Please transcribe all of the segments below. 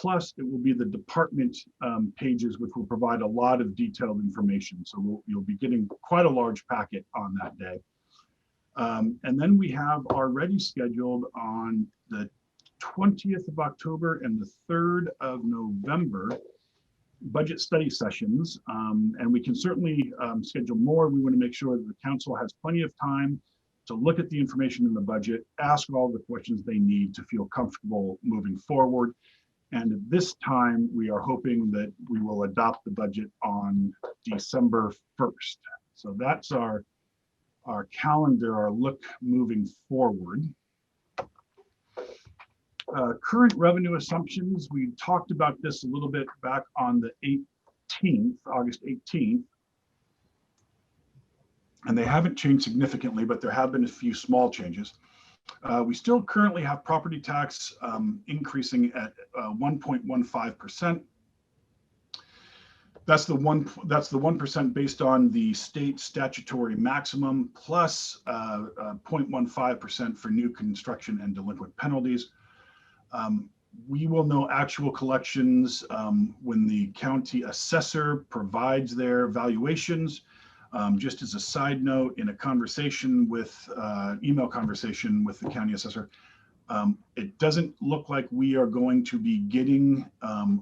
plus it will be the department pages, which will provide a lot of detailed information. So you'll be getting quite a large packet on that day. And then we have already scheduled on the 20th of October and the 3rd of November budget study sessions. And we can certainly schedule more. We want to make sure that the council has plenty of time to look at the information in the budget, ask all the questions they need to feel comfortable moving forward. And at this time, we are hoping that we will adopt the budget on December 1st. So that's our calendar, our look moving forward. Current revenue assumptions, we talked about this a little bit back on the 18th, August 18th. And they haven't changed significantly, but there have been a few small changes. We still currently have property tax increasing at 1.15%. That's the 1% based on the state statutory maximum plus 0.15% for new construction and delinquent penalties. We will know actual collections when the county assessor provides their valuations. Just as a side note, in a conversation with email conversation with the county assessor, it doesn't look like we are going to be getting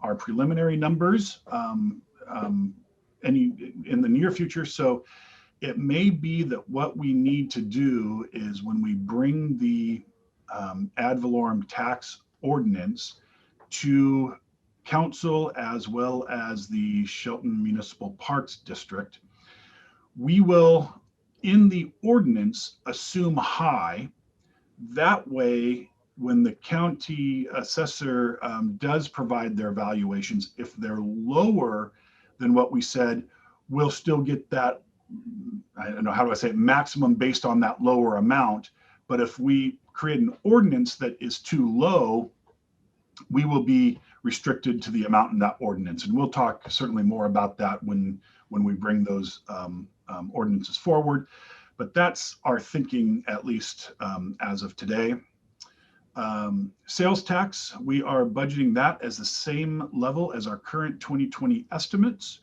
our preliminary numbers in the near future. So it may be that what we need to do is when we bring the ad valorem tax ordinance to council as well as the Shelton Municipal Parks District, we will, in the ordinance, assume high. That way, when the county assessor does provide their valuations, if they're lower than what we said, we'll still get that, I don't know, how do I say it, maximum based on that lower amount. But if we create an ordinance that is too low, we will be restricted to the amount in that ordinance. And we'll talk certainly more about that when we bring those ordinances forward. But that's our thinking, at least as of today. Sales tax, we are budgeting that as the same level as our current 2020 estimates.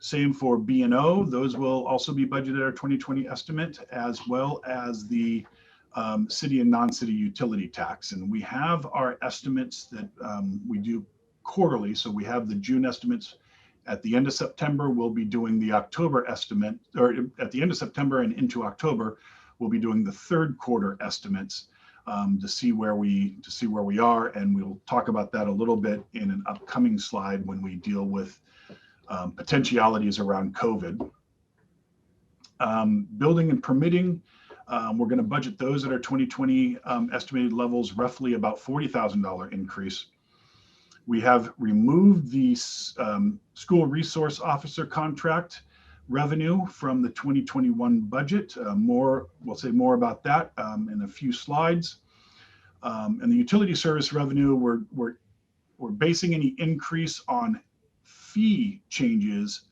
Same for B&O, those will also be budgeted at our 2020 estimate, as well as the city and non-city utility tax. And we have our estimates that we do quarterly. So we have the June estimates. At the end of September, we'll be doing the October estimate, or at the end of September and into October, we'll be doing the third quarter estimates to see where we are. And we'll talk about that a little bit in an upcoming slide when we deal with potentialities around COVID. Building and permitting, we're going to budget those at our 2020 estimated levels, roughly about $40,000 increase. We have removed the school resource officer contract revenue from the 2021 budget. We'll say more about that in a few slides. And the utility service revenue, we're basing any increase on fee changes,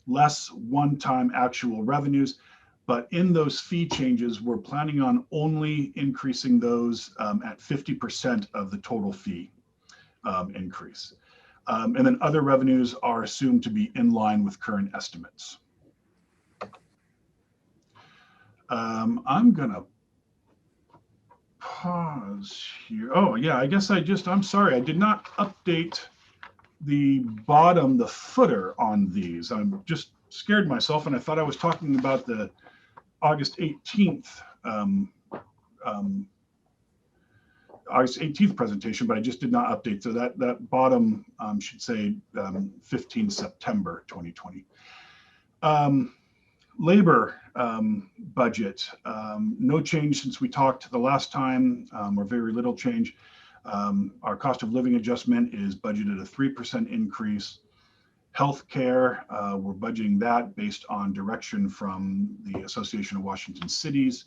less one-time actual revenues. But in those fee changes, we're planning on only increasing those at 50% of the total fee increase. And then other revenues are assumed to be in line with current estimates. I'm gonna pause here. Oh yeah, I guess I'm sorry, I did not update the footer on these. I'm just scared myself, and I thought I was talking about the August 18th presentation, but I just did not update. So that bottom should say 15 September 2020. Labor budget, no change since we talked the last time, or very little change. Our cost of living adjustment is budgeted a 3% increase. Healthcare, we're budgeting that based on direction from the Association of Washington Cities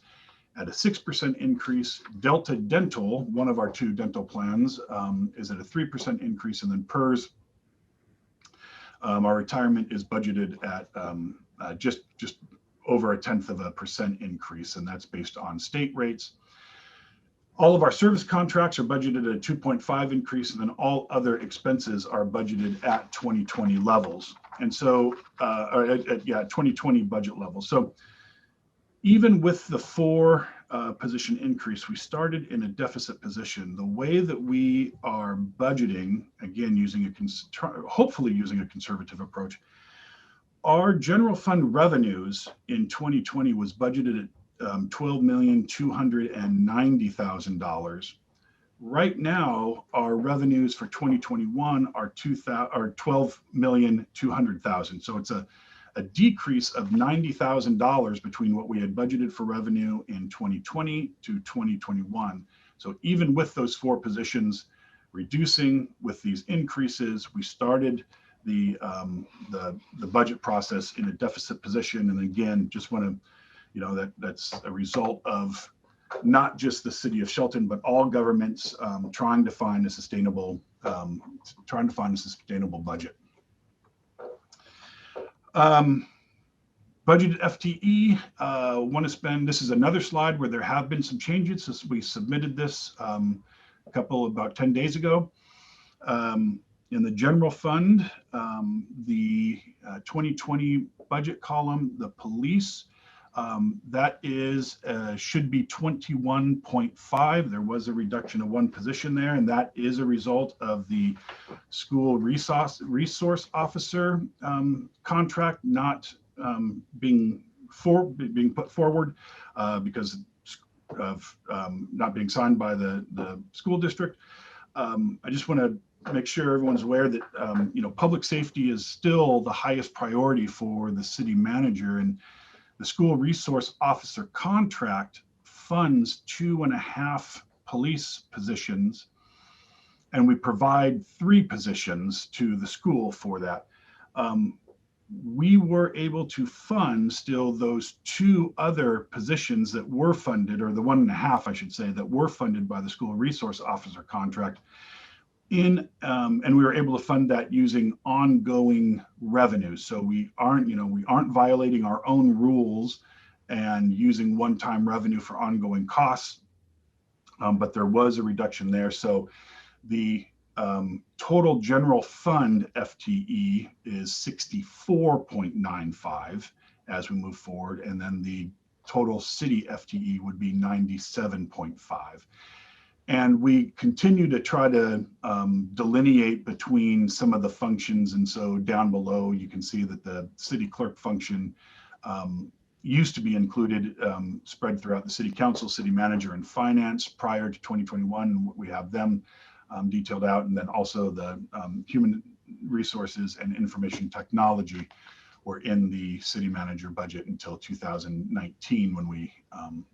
at a 6% increase. Delta Dental, one of our two dental plans, is at a 3% increase, and then PERS, our retirement is budgeted at just over 0.1% increase, and that's based on state rates. All of our service contracts are budgeted at a 2.5 increase, and then all other expenses are budgeted at 2020 levels. And so, or at 2020 budget levels. So even with the 4 position increase, we started in a deficit position. The way that we are budgeting, again, hopefully using a conservative approach, our general fund revenues in 2020 was budgeted at $12,290,000. Right now, our revenues for 2021 are $12,200,000. So it's a decrease of $90,000 between what we had budgeted for revenue in 2020 to 2021. So even with those 4 positions reducing with these increases, we started the budget process in a deficit position. And again, just want to, that's a result of not just the city of Shelton, but all governments trying to find a sustainable budget. Budgeted FTE, want to spend, this is another slide where there have been some changes since we submitted this about 10 days ago. In the general fund, the 2020 budget column, the police, that is should be 21.5. There was a reduction of 1 position there, and that is a result of the school resource officer contract not being put forward because of not being signed by the school district. I just want to make sure everyone's aware that public safety is still the highest priority for the city manager, and the school resource officer contract funds 2.5 police positions, and we provide 3 positions to the school for that. We were able to fund still those 2 other positions that were funded, or the 1.5, I should say, that were funded by the school resource officer contract. And we were able to fund that using ongoing revenues. So we aren't violating our own rules and using one-time revenue for ongoing costs, but there was a reduction there. So the total general fund FTE is 64.95 as we move forward, and then the total city FTE would be 97.5. And we continue to try to delineate between some of the functions. And so down below, you can see that the city clerk function used to be included, spread throughout the city council, city manager, and finance prior to 2021. We have them detailed out. And then also the human resources and information technology were in the city manager budget until 2019 when we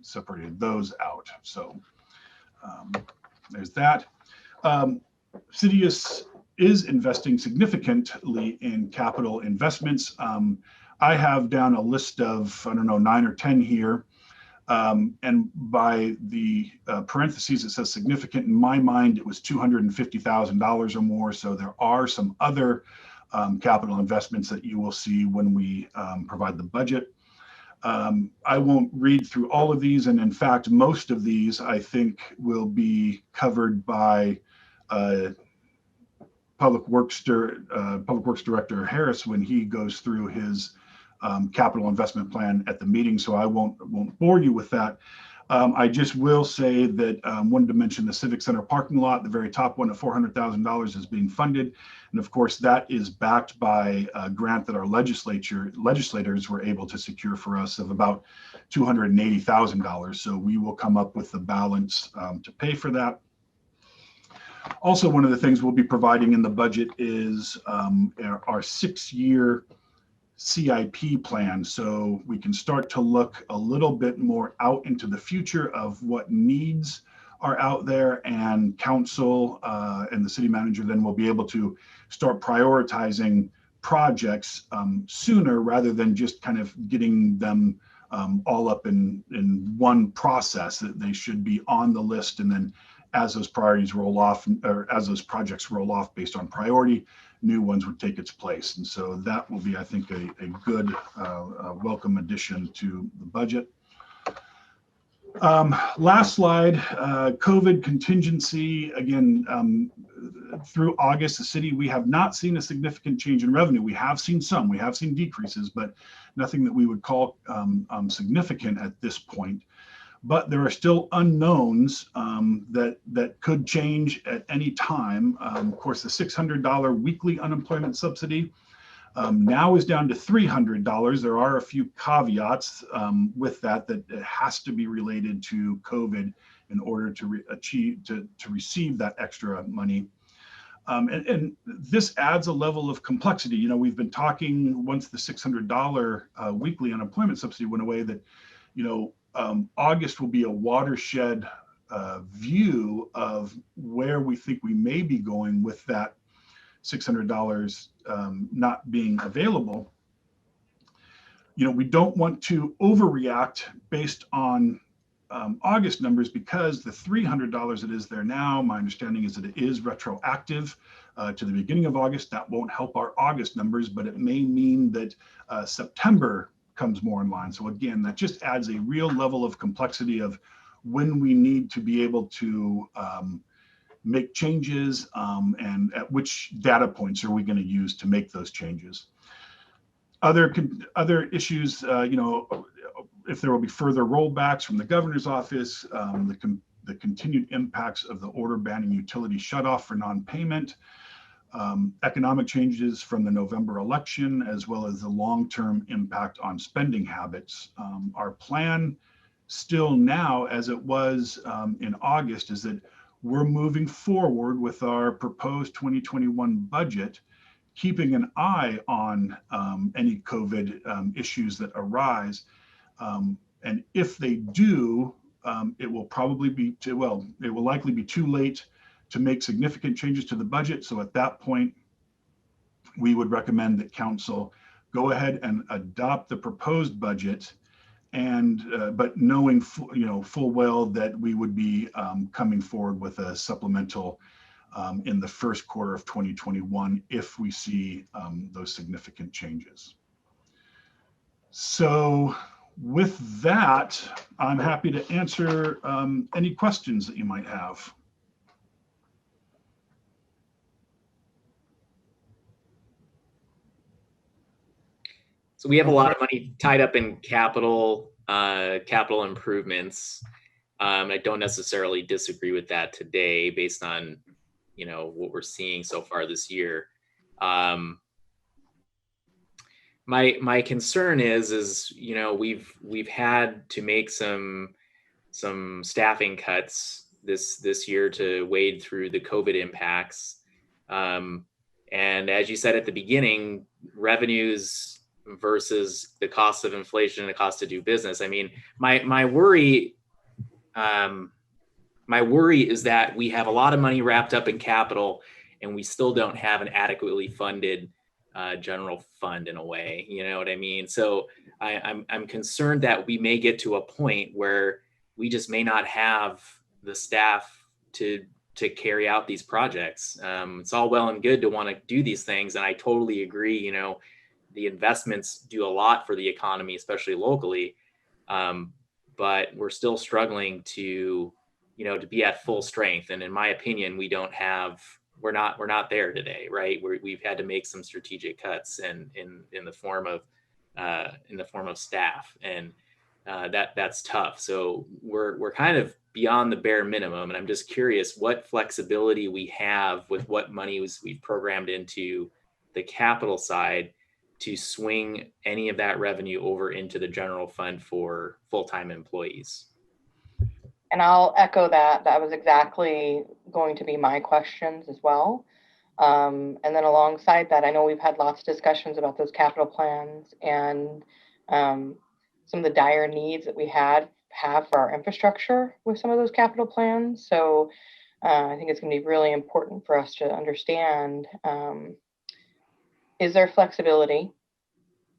separated those out. So there's that. City is investing significantly in capital investments. I have down a list of, 9 or 10 here. And by the parentheses, it says significant. In my mind, it was $250,000 or more. So there are some other capital investments that you will see when we provide the budget. I won't read through all of these, and in fact, most of these I think will be covered by Public Works Director Harris when he goes through his capital investment plan at the meeting. So I won't bore you with that. I just will say that wanted to mention the Civic Center parking lot, the very top one at $400,000 is being funded. And of course, that is backed by a grant that our legislators were able to secure for us of about $280,000. So we will come up with the balance to pay for that. Also, one of the things we'll be providing in the budget is our 6-year CIP plan, so we can start to look a little bit more out into the future of what needs are out there, and council and the city manager then will be able to start prioritizing projects sooner rather than just kind of getting them all up in one process. That they should be on the list, and then as those priorities roll off, or as those projects roll off based on priority, new ones would take its place. And so that will be, I think, a good welcome addition to the budget. Last slide, COVID contingency. Again, through August, the city, we have not seen a significant change in revenue. We have seen decreases, but nothing that we would call significant at this point. But there are still unknowns that could change at any time. Of course, the $600 weekly unemployment subsidy now is down to $300. There are a few caveats with that it has to be related to COVID in order to receive that extra money. And this adds a level of complexity. You know, we've been talking, once the $600 weekly unemployment subsidy went away, that, you know, August will be a watershed view of where we think we may be going with that $600 not being available. You know, we don't want to overreact based on August numbers, because the $300 that is there now, my understanding is that it is retroactive to the beginning of August. That won't help our August numbers, but it may mean that September comes more in line. So again, that just adds a real level of complexity of when we need to be able to make changes, and at which data points are we going to use to make those changes. Other issues, you know, if there will be further rollbacks from the governor's office, the continued impacts of the order banning utility shutoff for non-payment, economic changes from the November election, as well as the long-term impact on spending habits. Our plan still now, as it was in August, is that we're moving forward with our proposed 2021 budget, keeping an eye on any COVID issues that arise. And if they do, it will likely be too late to make significant changes to the budget. So at that point, we would recommend that council go ahead and adopt the proposed budget, and but knowing full well that we would be coming forward with a supplemental in the first quarter of 2021 if we see those significant changes. So with that, I'm happy to answer any questions that you might have. So we have a lot of money tied up in capital improvements. I don't necessarily disagree with that today, based on, you know, what we're seeing so far this year. My concern is, you know, we've had to make some staffing cuts this year to wade through the COVID impacts. And as you said at the beginning, revenues versus the cost of inflation and the cost to do business. I mean, my worry is that we have a lot of money wrapped up in capital, and we still don't have an adequately funded general fund, in a way. You know what I mean? So I'm concerned that we may get to a point where we just may not have the staff to carry out these projects. It's all well and good to want to do these things, and I totally agree. You know, the investments do a lot for the economy, especially locally, but we're still struggling to be at full strength. And in my opinion, we're not there today, right? We've had to make some strategic cuts in the form of staff, and that's tough. So we're kind of beyond the bare minimum, and I'm just curious what flexibility we have with what money we've programmed into the capital side to swing any of that revenue over into the general fund for full-time employees. And I'll echo that. That was exactly going to be my questions as well. And then alongside that, I know we've had lots of discussions about those capital plans and some of the dire needs that we have for our infrastructure with some of those capital plans. So I think it's going to be really important for us to understand, is there flexibility,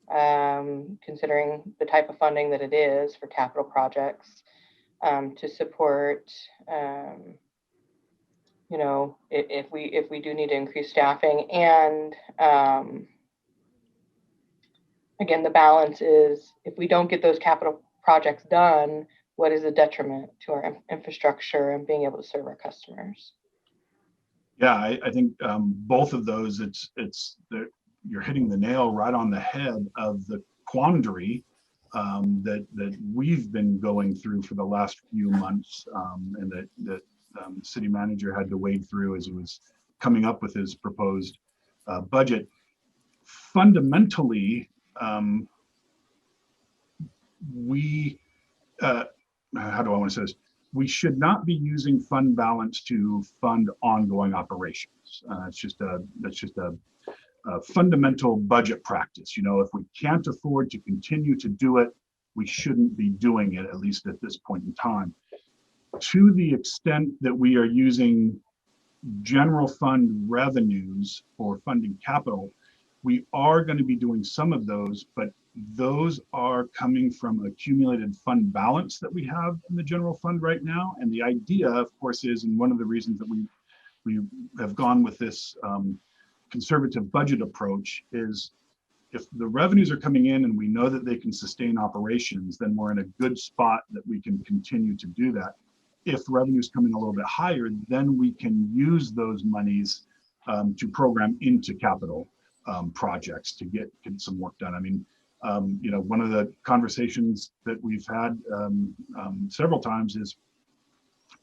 considering the type of funding that it is for capital projects, to support, if we do need to increase staffing. And again, the balance is, if we don't get those capital projects done, what is a detriment to our infrastructure and being able to serve our customers. Yeah, I think both of those, you're hitting the nail right on the head of the quandary that we've been going through for the last few months, and that the city manager had to wade through as he was coming up with his proposed budget. Fundamentally, we how do I want to say this? We should not be using fund balance to fund ongoing operations. That's just a fundamental budget practice. You know, if we can't afford to continue to do it, we shouldn't be doing it, at least at this point in time. To the extent that we are using general fund revenues for funding capital, we are going to be doing some of those, but those are coming from accumulated fund balance that we have in the general fund right now. And the idea, of course, is, and one of the reasons that we have gone with this conservative budget approach is, if the revenues are coming in and we know that they can sustain operations, then we're in a good spot that we can continue to do that. If revenues come in a little bit higher, then we can use those monies to program into capital projects to get some work done. I mean, you know, one of the conversations that we've had several times is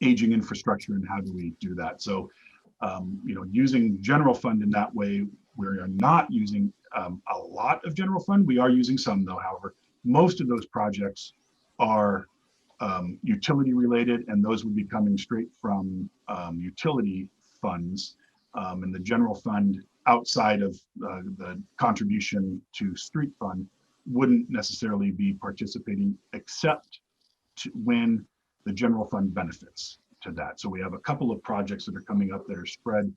aging infrastructure and how do we do that. So, you know, using general fund in that way, we are not using a lot of general fund. We are using some though, however. Most of those projects are utility related, and those would be coming straight from utility funds, and the general fund outside of the contribution to street fund wouldn't necessarily be participating, except when the general fund benefits to that. So we have a couple of projects that are coming up that are spread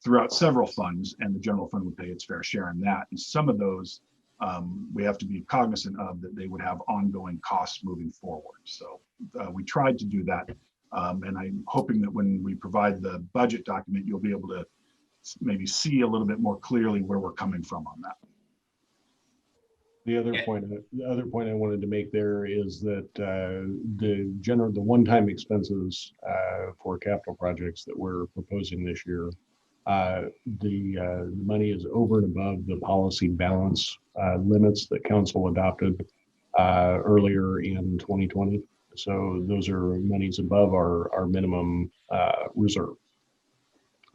throughout several funds, and the general fund would pay its fair share in that. And some of those we have to be cognizant of, that they would have ongoing costs moving forward. So we tried to do that, and I'm hoping that when we provide the budget document, you'll be able to maybe see a little bit more clearly where we're coming from on that. The other point I wanted to make there is that the one-time expenses for capital projects that we're proposing this year, the money is over and above the policy balance limits that council adopted earlier in 2020. So those are monies above our minimum reserve,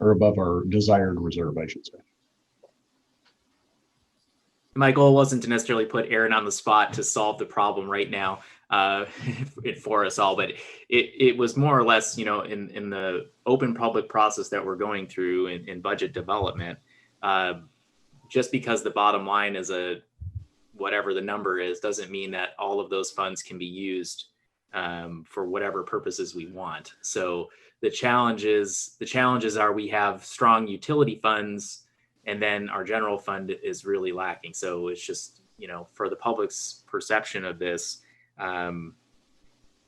or above our desired reserve, I should say. My goal wasn't to necessarily put Aaron on the spot to solve the problem right now for us all, but it was more or less, you know, in the open public process that we're going through in budget development, just because the bottom line is whatever the number is, doesn't mean that all of those funds can be used for whatever purposes we want. So the challenges are, we have strong utility funds, and then our general fund is really lacking. So it's just, you know, for the public's perception of this,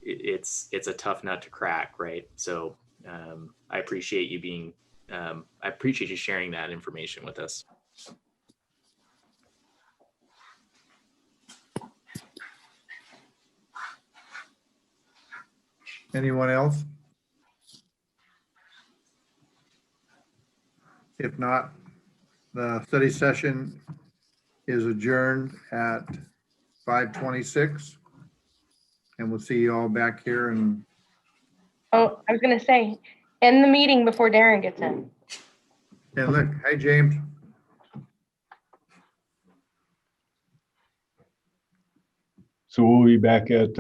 it's a tough nut to crack, right? So I appreciate you sharing that information with us. Anyone else? If not, the study session is adjourned at 5:26. And we'll see you all back here. And Oh, I was going to say, end the meeting before Darren gets in. look, hi, James. So we'll be back at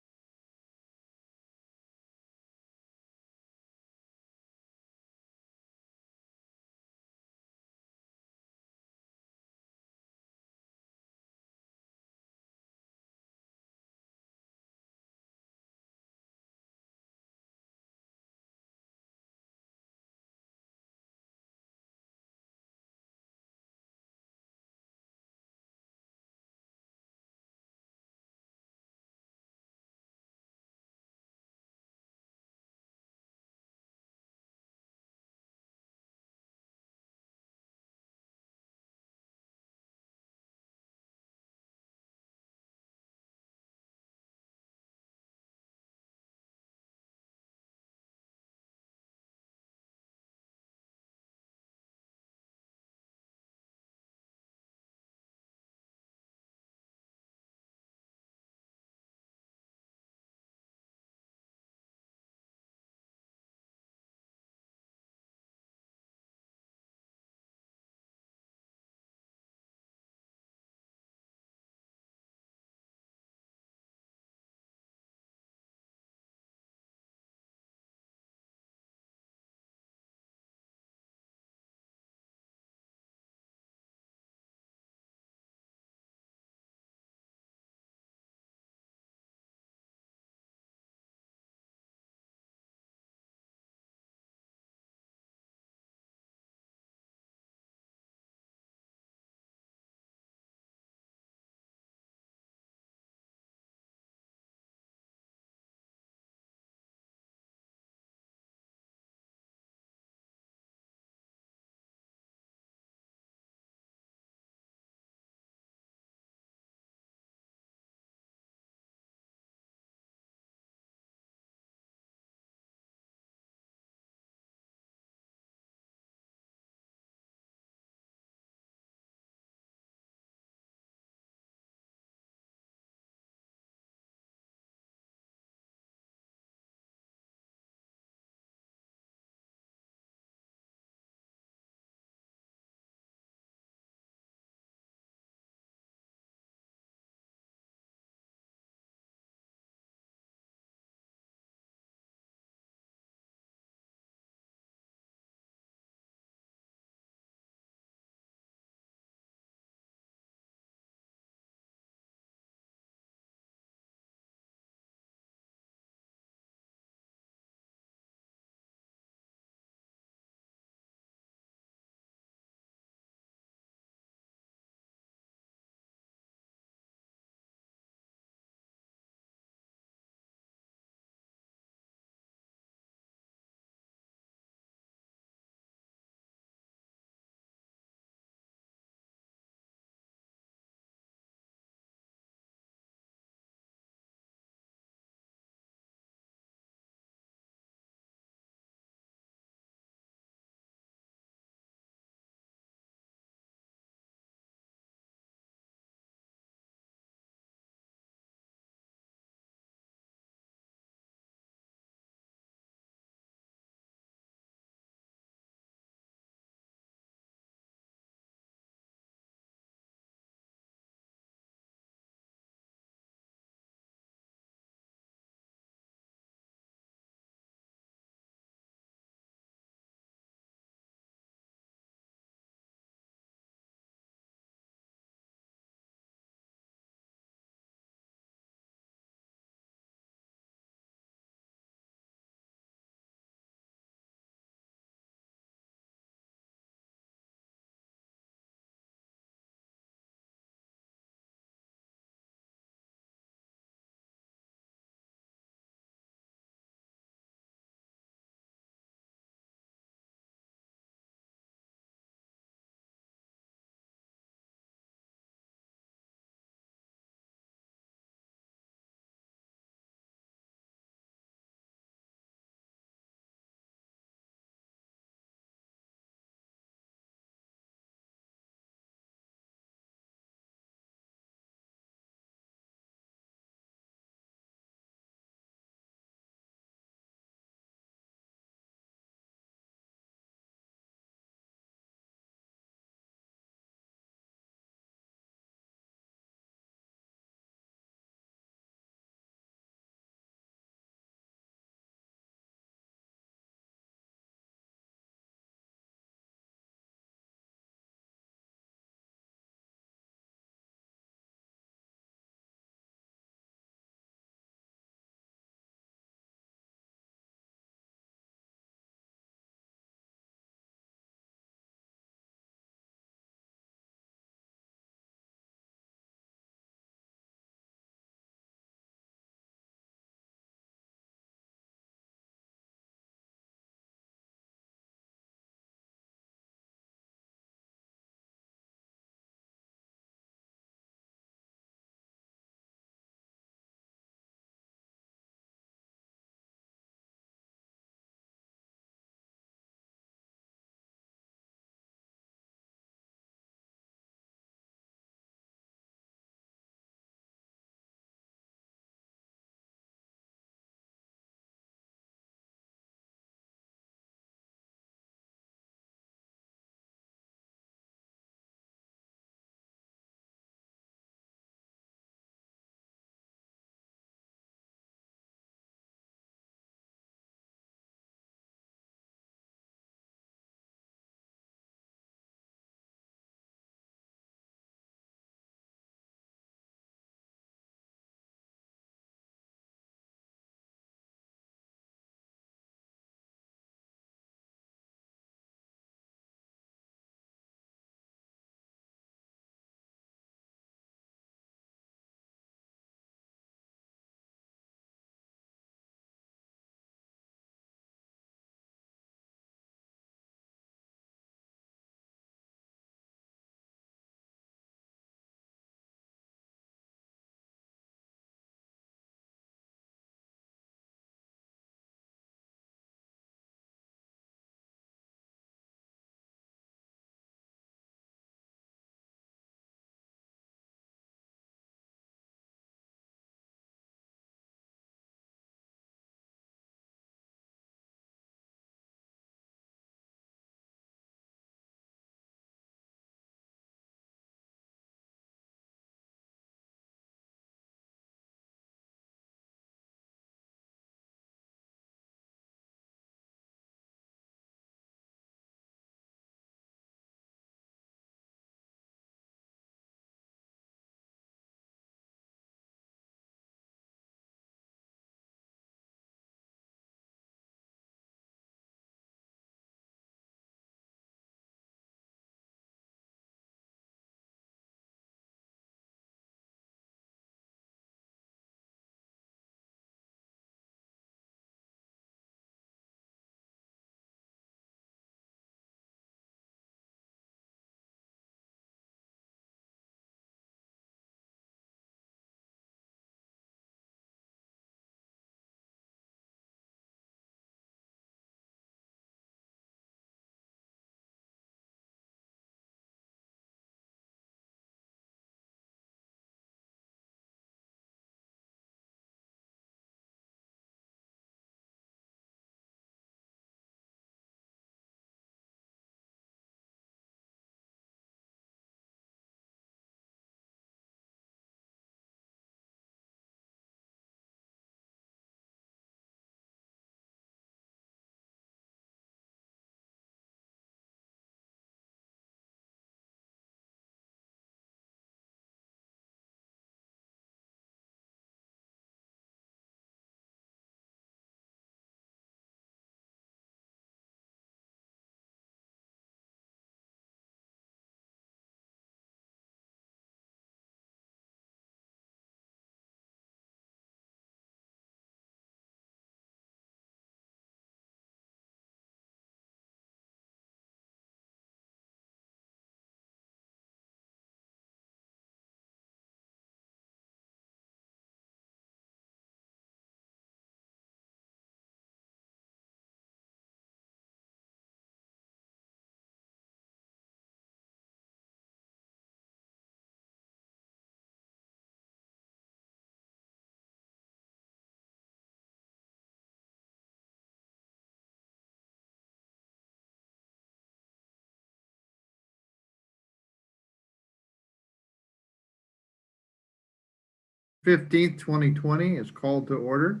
15th, 2020 is called to order.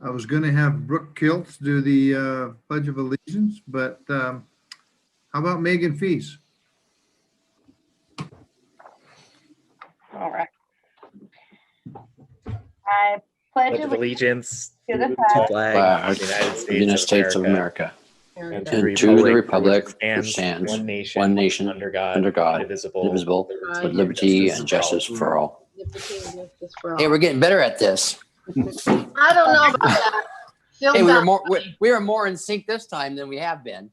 I was going to have Brooke Kiltz do the Pledge of Allegiance, but how about Megan Feast? All right. I pledge Pledge of allegiance allegiance to the to flag flag flag of the United States of America, and and to the republic which stands one nation under God, indivisible, with liberty and justice for all. Hey, we're getting better at this. I don't know about that. Phil Hey, got- we were more in sync this time than we have been.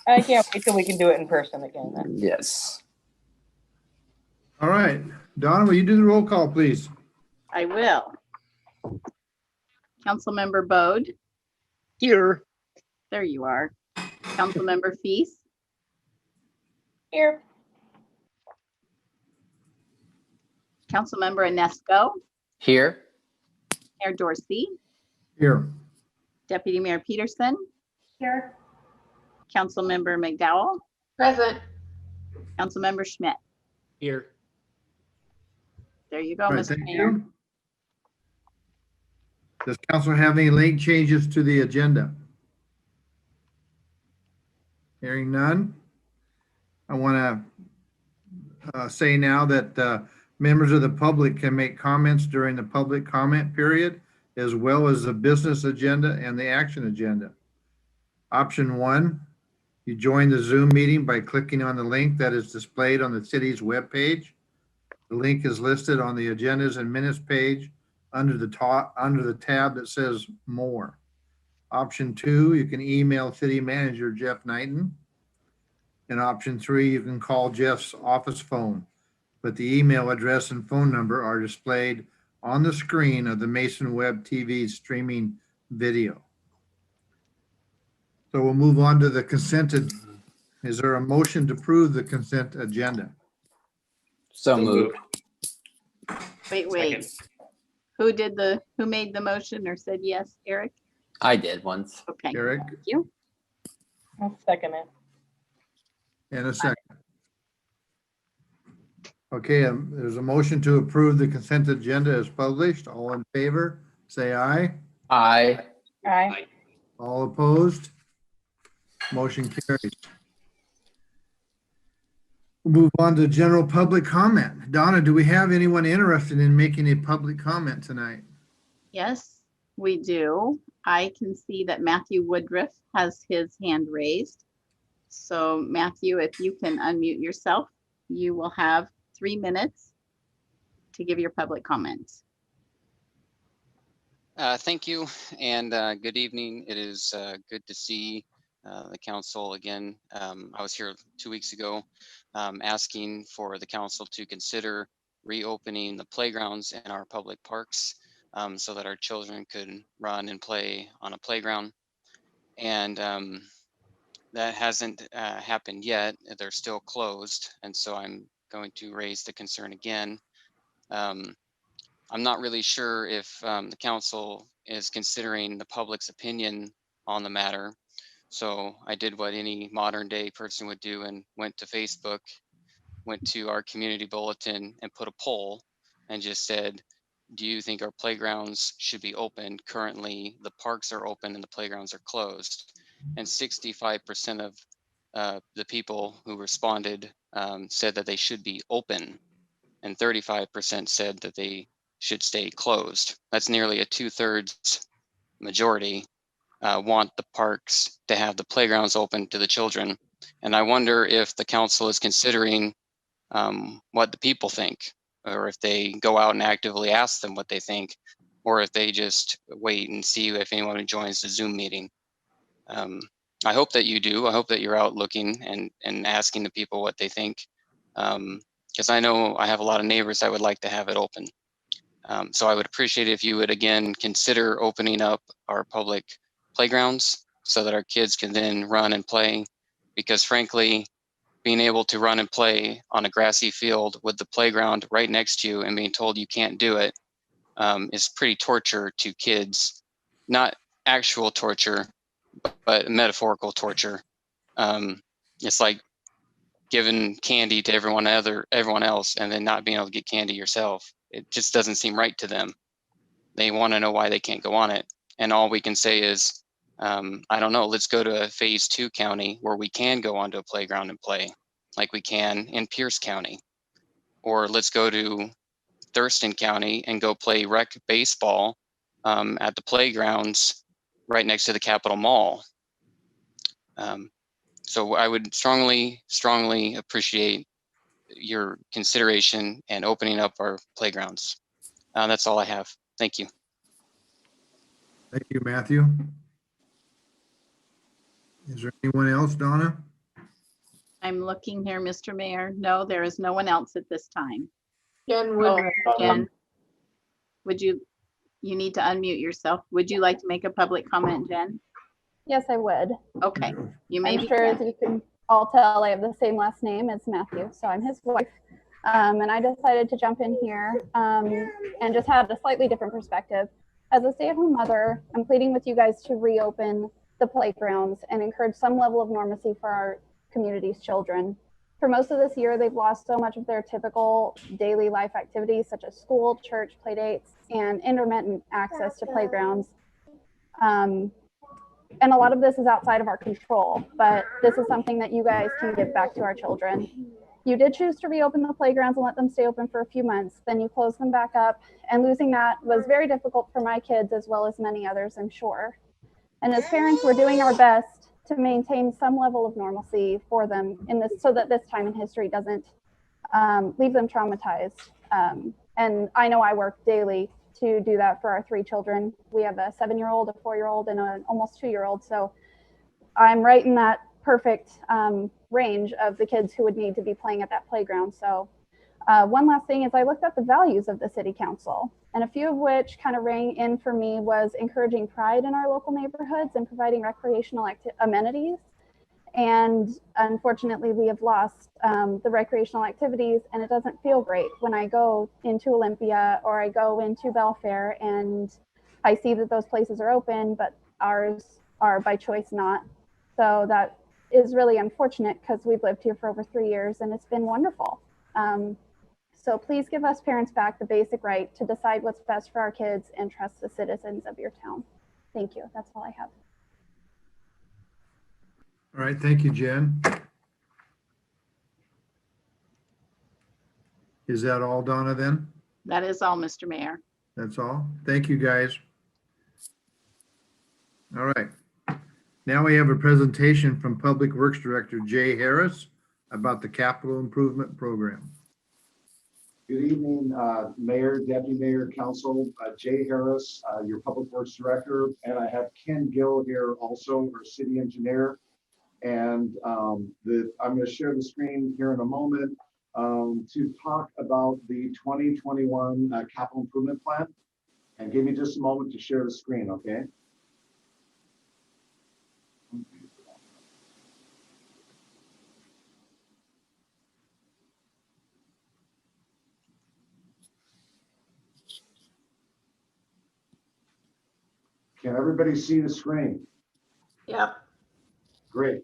I can't wait till we can do it in person again. Yes. All right. Donna, will you do the roll call, please? I will. Councilmember Bode, Here. there you are. Councilmember Feast, Here. Councilmember Anesco, Here. Mayor Dorsey, Here. Deputy Mayor Peterson, Here. Councilmember McDowell, Present. Councilmember Schmidt. Here. There you go, All right, Mr. thank Mayor. you. Does council have any late changes to the agenda? Hearing none. I want to say now that members of the public can make comments during the public comment period, as well as the business agenda and the action agenda. Option 1, you join the Zoom meeting by clicking on the link that is displayed on the city's webpage. The link is listed on the agendas and minutes page under the tab that says more. Option 2, you can email City Manager Jeff Knighton. And option 3, you can call Jeff's office phone, but the email address and phone number are displayed on the screen of the Mason Web TV streaming video. So we'll move on to the consented. Is there a motion to approve the consent agenda? So moved. Wait. Second. Who made the motion or said yes, Eric? I did once. Okay, Eric, thank you. I'll second it. and a second. Okay, there's a motion to approve the consent agenda as published. All in favor, say aye. Aye. Aye. All opposed? Motion carries. We'll move on to general public comment. Donna, do we have anyone interested in making a public comment tonight? Yes, we do. I can see that Matthew Woodruff has his hand raised. So Matthew, if you can unmute yourself, you will have 3 minutes to give your public comments. Thank you, and good evening. It is good to see the council again. I was here 2 weeks ago asking for the council to consider reopening the playgrounds in our public parks so that our children could run and play on a playground. And that hasn't happened yet. They're still closed. And so I'm going to raise the concern again. I'm not really sure if the council is considering the public's opinion on the matter. So I did what any modern day person would do and went to Facebook, went to our community bulletin and put a poll and just said, do you think our playgrounds should be open? Currently, the parks are open and the playgrounds are closed. And 65% of the people who responded said that they should be open, and 35% said that they should stay closed. That's nearly a 2/3 majority want the parks to have the playgrounds open to the children. And I wonder if the council is considering what the people think, or if they go out and actively ask them what they think, or if they just wait and see if anyone joins the Zoom meeting. I hope that you do. I hope that you're out looking and asking the people what they think, because I know I have a lot of neighbors that would like to have it open. So I would appreciate it if you would again consider opening up our public playgrounds so that our kids can then run and play, because frankly, being able to run and play on a grassy field with the playground right next to you and being told you can't do it is pretty torture to kids. Not actual torture, but metaphorical torture. It's like giving candy to everyone else and then not being able to get candy yourself. It just doesn't seem right to them. They want to know why they can't go on it. And all we can say is, I don't know, let's go to a phase 2 county where we can go onto a playground and play like we can in Pierce County. Or let's go to Thurston County and go play rec baseball at the playgrounds right next to the Capitol Mall. So I would strongly appreciate your consideration and opening up our playgrounds. That's all I have. Thank you. Thank you, Matthew. Is there anyone else, Donna? I'm looking here, Mr. Mayor. No, there is no one else at this time. Jen Woodruff. Jen, you need to unmute yourself. Would you like to make a public comment, Jen? Yes, I would. Okay, you may I'm be. sure as you can all tell, I have the same last name as Matthew, so I'm his wife. And I decided to jump in here and just have a slightly different perspective. As a stay-at-home mother, I'm pleading with you guys to reopen the playgrounds and encourage some level of normalcy for our community's children. For most of this year, they've lost so much of their typical daily life activities such as school, church, play dates, and intermittent access to playgrounds. And a lot of this is outside of our control, but this is something that you guys can give back to our children. You did choose to reopen the playgrounds and let them stay open for a few months, then you closed them back up, and losing that was very difficult for my kids as well as many others, I'm sure. And as parents, we're doing our best to maintain some level of normalcy for them in this, so that this time in history doesn't leave them traumatized. And I know I work daily to do that for our 3 children. We have a 7-year-old, a 4-year-old, and an almost 2-year-old. So I'm right in that perfect range of the kids who would need to be playing at that playground. So one last thing is I looked at the values of the city council, and a few of which kind of rang in for me was encouraging pride in our local neighborhoods and providing recreational amenities. And unfortunately, we have lost the recreational activities, and it doesn't feel great when I go into Olympia or I go into Belfair and I see that those places are open, but ours are by choice not. So that is really unfortunate because we've lived here for over 3 years and it's been wonderful. So please give us parents back the basic right to decide what's best for our kids and trust the citizens of your town. Thank you. That's all I have. All right, thank you, Jen. Is that all, Donna, then? That is all, Mr. Mayor. That's all? Thank you, guys. All right. Now we have a presentation from Public Works Director Jay Harris about the capital improvement program. Good evening, Mayor, Deputy Mayor, Council. Jay Harris, your Public Works Director, and I have Ken Gill here also, our City Engineer. And I'm going to share the screen here in a moment to talk about the 2021 capital improvement plan. And give me just a moment to share the screen, okay? Can everybody see the screen? Yep. Great.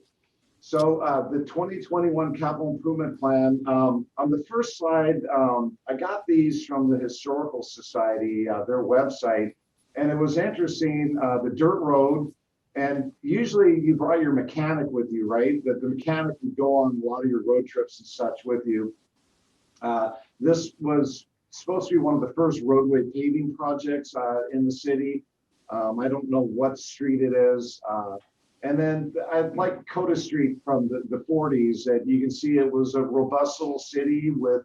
So the 2021 capital improvement plan, on the first slide, I got these from the Historical Society, their website, and it was interesting, the dirt road, and usually you brought your mechanic with you, right? That the mechanic would go on a lot of your road trips and such with you. This was supposed to be one of the first roadway paving projects in the city. I don't know what street it is. And then I like Coda Street from the 40s, that you can see it was a robust little city with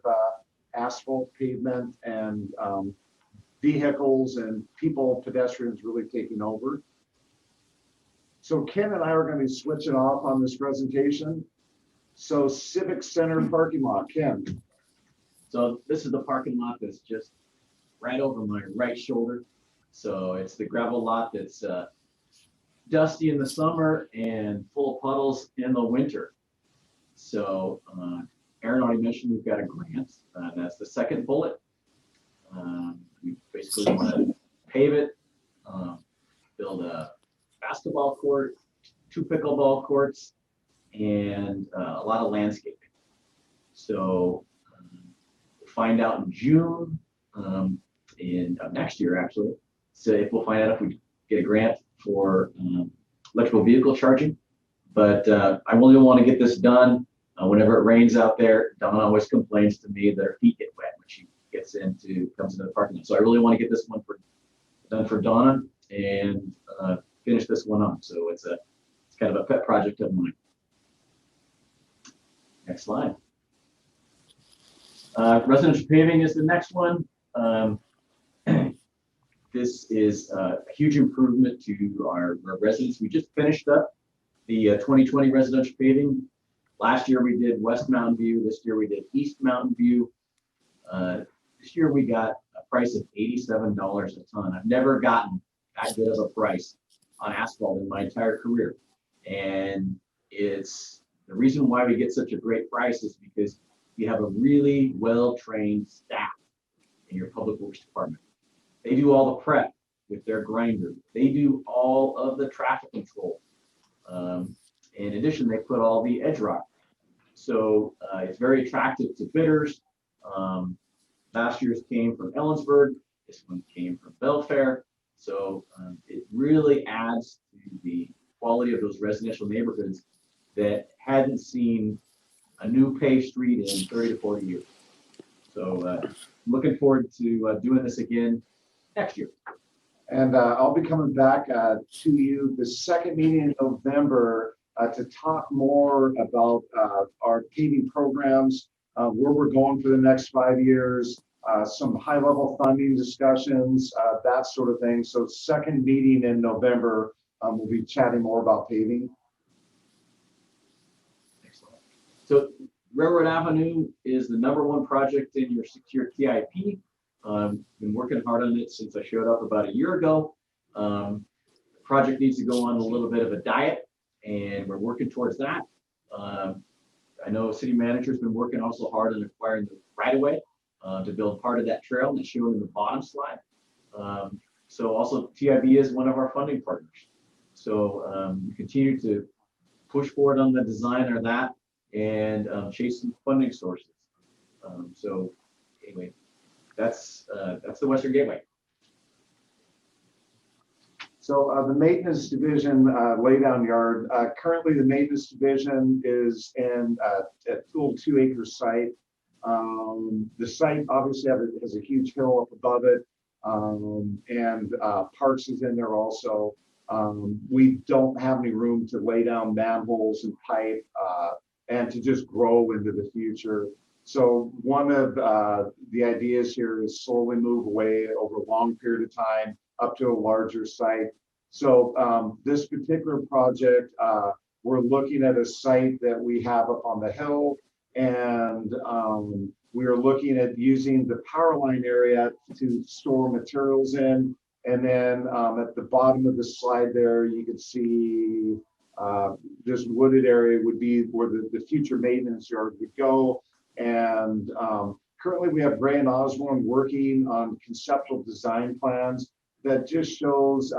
asphalt pavement and vehicles and people, pedestrians really taking over. So Ken and I are going to be switching off on this presentation. So Civic Center parking lot, Ken. So this is the parking lot that's just right over my right shoulder. So it's the gravel lot that's dusty in the summer and full of puddles in the winter. So Aaron already mentioned we've got a grant. That's the second bullet. We basically want to pave it, build a basketball court, 2 pickleball courts, and a lot of landscaping. So we'll find out in June next year, actually. So if we'll find out if we get a grant for electrical vehicle charging. But I really want to get this done. Whenever it rains out there, Donna always complains to me that her feet get wet when she comes into the parking lot. So I really want to get this one done for Donna and finish this one up. So it's kind of a pet project of mine. Next slide. Residential paving is the next one. This is a huge improvement to our residents. We just finished up the 2020 residential paving. Last year we did West Mountain View. This year we did East Mountain View. This year we got a price of $87 a ton. I've never gotten that good of a price on asphalt in my entire career. And it's the reason why we get such a great price is because you have a really well-trained staff in your public works department. They do all the prep with their grinder. They do all of the traffic control. In addition, they put all the edge rock. So it's very attractive to bidders. Last year's came from Ellensburg. This one came from Belfair. So it really adds to the quality of those residential neighborhoods that hadn't seen a new paved street in 30 to 40 years. So looking forward to doing this again next year. And I'll be coming back to you the second meeting in November to talk more about our paving programs, where we're going for the next 5 years, some high-level funding discussions, that sort of thing. So second meeting in November, we'll be chatting more about paving. Excellent. So Railroad Avenue is the #1 project in your secure TIP. Been working hard on it since I showed up about a year ago. The project needs to go on a little bit of a diet, and we're working towards that. I know city manager's been working also hard on acquiring the right-of-way to build part of that trail that's shown in the bottom slide. So also TIB is one of our funding partners. So we continue to push forward on the design of that and chase some funding sources. So anyway, that's the Western Gateway. So the maintenance division laydown yard, currently the maintenance division is in a little 2-acre site. The site obviously has a huge hill up above it, and Parks is in there also. We don't have any room to lay down manholes and pipe and to just grow into the future. So one of the ideas here is slowly move away over a long period of time up to a larger site. So this particular project, we're looking at a site that we have up on the hill, and we are looking at using the power line area to store materials in. And then at the bottom of the slide there, you can see this wooded area would be where the future maintenance yard would go. And currently we have Gray and Osborne working on conceptual design plans that just shows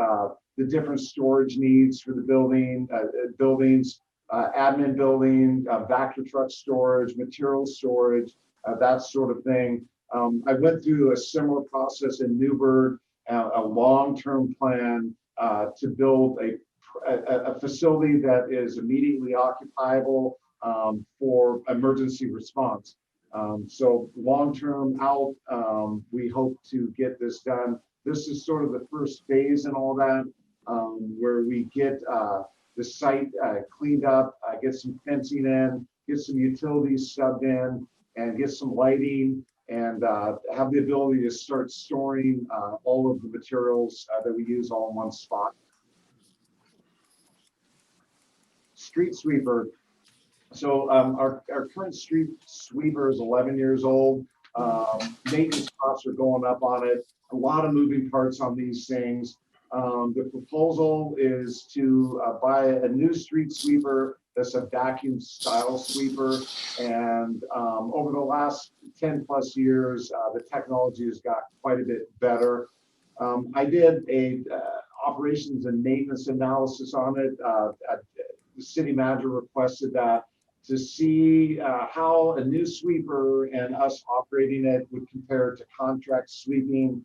the different storage needs for the buildings, admin building, Vector truck storage, material storage, that sort of thing. I went through a similar process in Newburgh, a long-term plan to build a facility that is immediately occupiable for emergency response. So long-term out, we hope to get this done. This is sort of the first phase in all that, where we get the site cleaned up, get some fencing in, get some utilities subbed in, and get some lighting, and have the ability to start storing all of the materials that we use all in one spot. Street sweeper. So our current street sweeper is 11 years old. Maintenance costs are going up on it. A lot of moving parts on these things. The proposal is to buy a new street sweeper that's a vacuum style sweeper. And over the last 10 plus years, the technology has got quite a bit better. I did a operations and maintenance analysis on it. The city manager requested that. to see how a new sweeper and us operating it would compare to contract sweeping.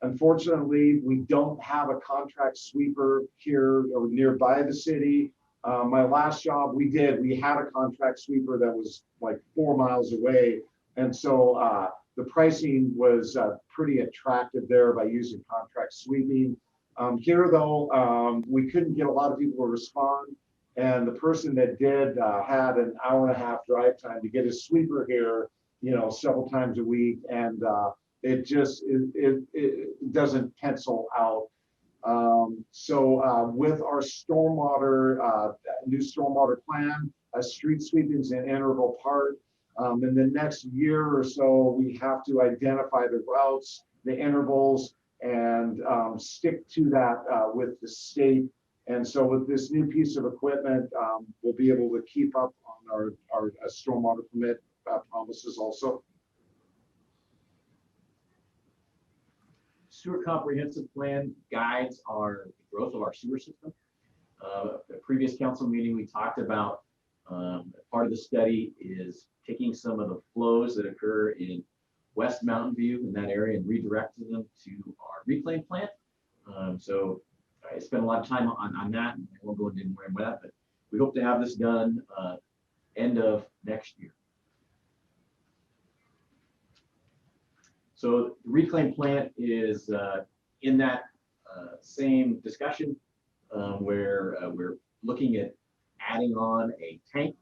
Unfortunately, we don't have a contract sweeper here or nearby the city. My last job we had a contract sweeper that was like 4 miles away. And so the pricing was pretty attractive there by using contract sweeping. Here though, we couldn't get a lot of people to respond. And the person that did had an 1.5-hour drive time to get his sweeper here, you know, several times a week. And it just, it doesn't pencil out. So with our stormwater, new stormwater plan, street sweeping is an integral part. In the next year or so, we have to identify the routes, the intervals, and stick to that with the state. And so with this new piece of equipment, we'll be able to keep up on our stormwater permit promises also. Sewer comprehensive plan guides our growth of our sewer system. The previous council meeting, we talked about part of the study is taking some of the flows that occur in West Mountain View in that area and redirecting them to our reclaim plant. So I spent a lot of time on that, and I won't go into more with that, but we hope to have this done end of next year. So the reclaim plant is in that same discussion where we're looking at adding on a tank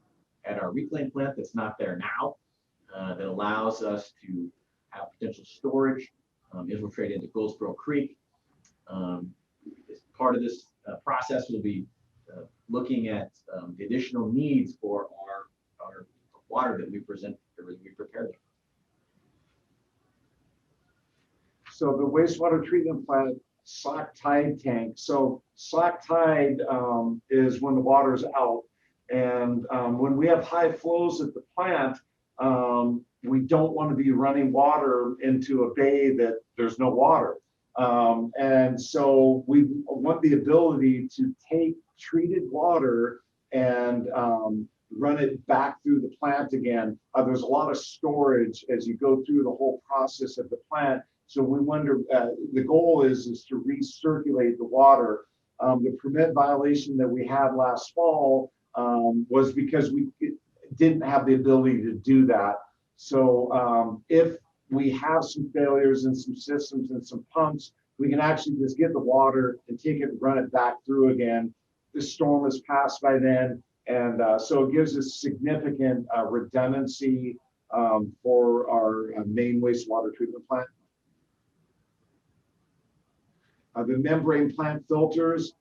at our reclaim plant that's not there now that allows us to have potential storage infiltrate into Goldsboro Creek. As part of this process, we'll be looking at the additional needs for our water that we prepare. So the wastewater treatment plant slack tide tank. So slack tide is when the water is out. And when we have high flows at the plant, we don't want to be running water into a bay that there's no water. And so we want the ability to take treated water and run it back through the plant again. There's a lot of storage as you go through the whole process of the plant. So we wonder, the goal is to recirculate the water. The permit violation that we had last fall was because we didn't have the ability to do that. So if we have some failures in some systems and some pumps, we can actually just get the water and take it and run it back through again. The storm has passed by then. And so it gives us significant redundancy for our main wastewater treatment plant. The membrane plant filters,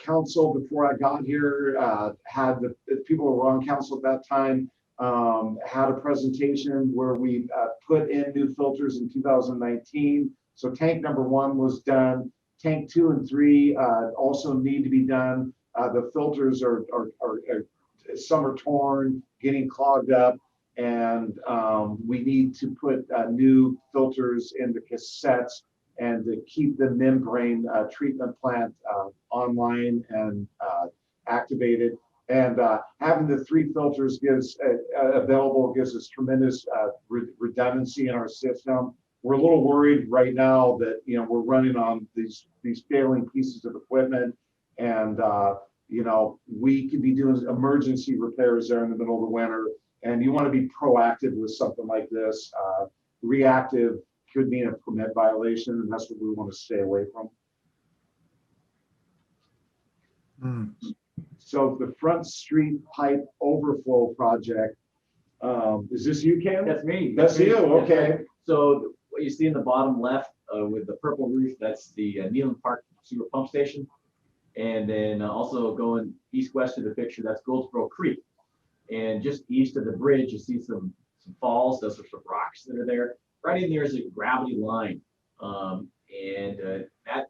council before I got here had the people who were on council at that time had a presentation where we put in new filters in 2019. So tank number 1 was done. Tank 2 and 3 also need to be done. The filters are some are torn, getting clogged up, and we need to put new filters in the cassettes and to keep the membrane treatment plant online and activated. And having the 3 filters available gives us tremendous redundancy in our system. We're a little worried right now that we're running on these failing pieces of equipment, and we could be doing emergency repairs there in the middle of the winter. And you want to be proactive with something like this. Reactive could mean a permit violation, and that's what we want to stay away from. So the Front Street Pipe Overflow Project, is this you, Ken? That's me. That's you, okay. Right. So what you see in the bottom left with the purple roof, that's the Nealon Park Sewer Pump Station. And then also going east-west of the picture, that's Goldsboro Creek. And just east of the bridge, you see some falls, those are some rocks that are there. Right in there is a gravity line. That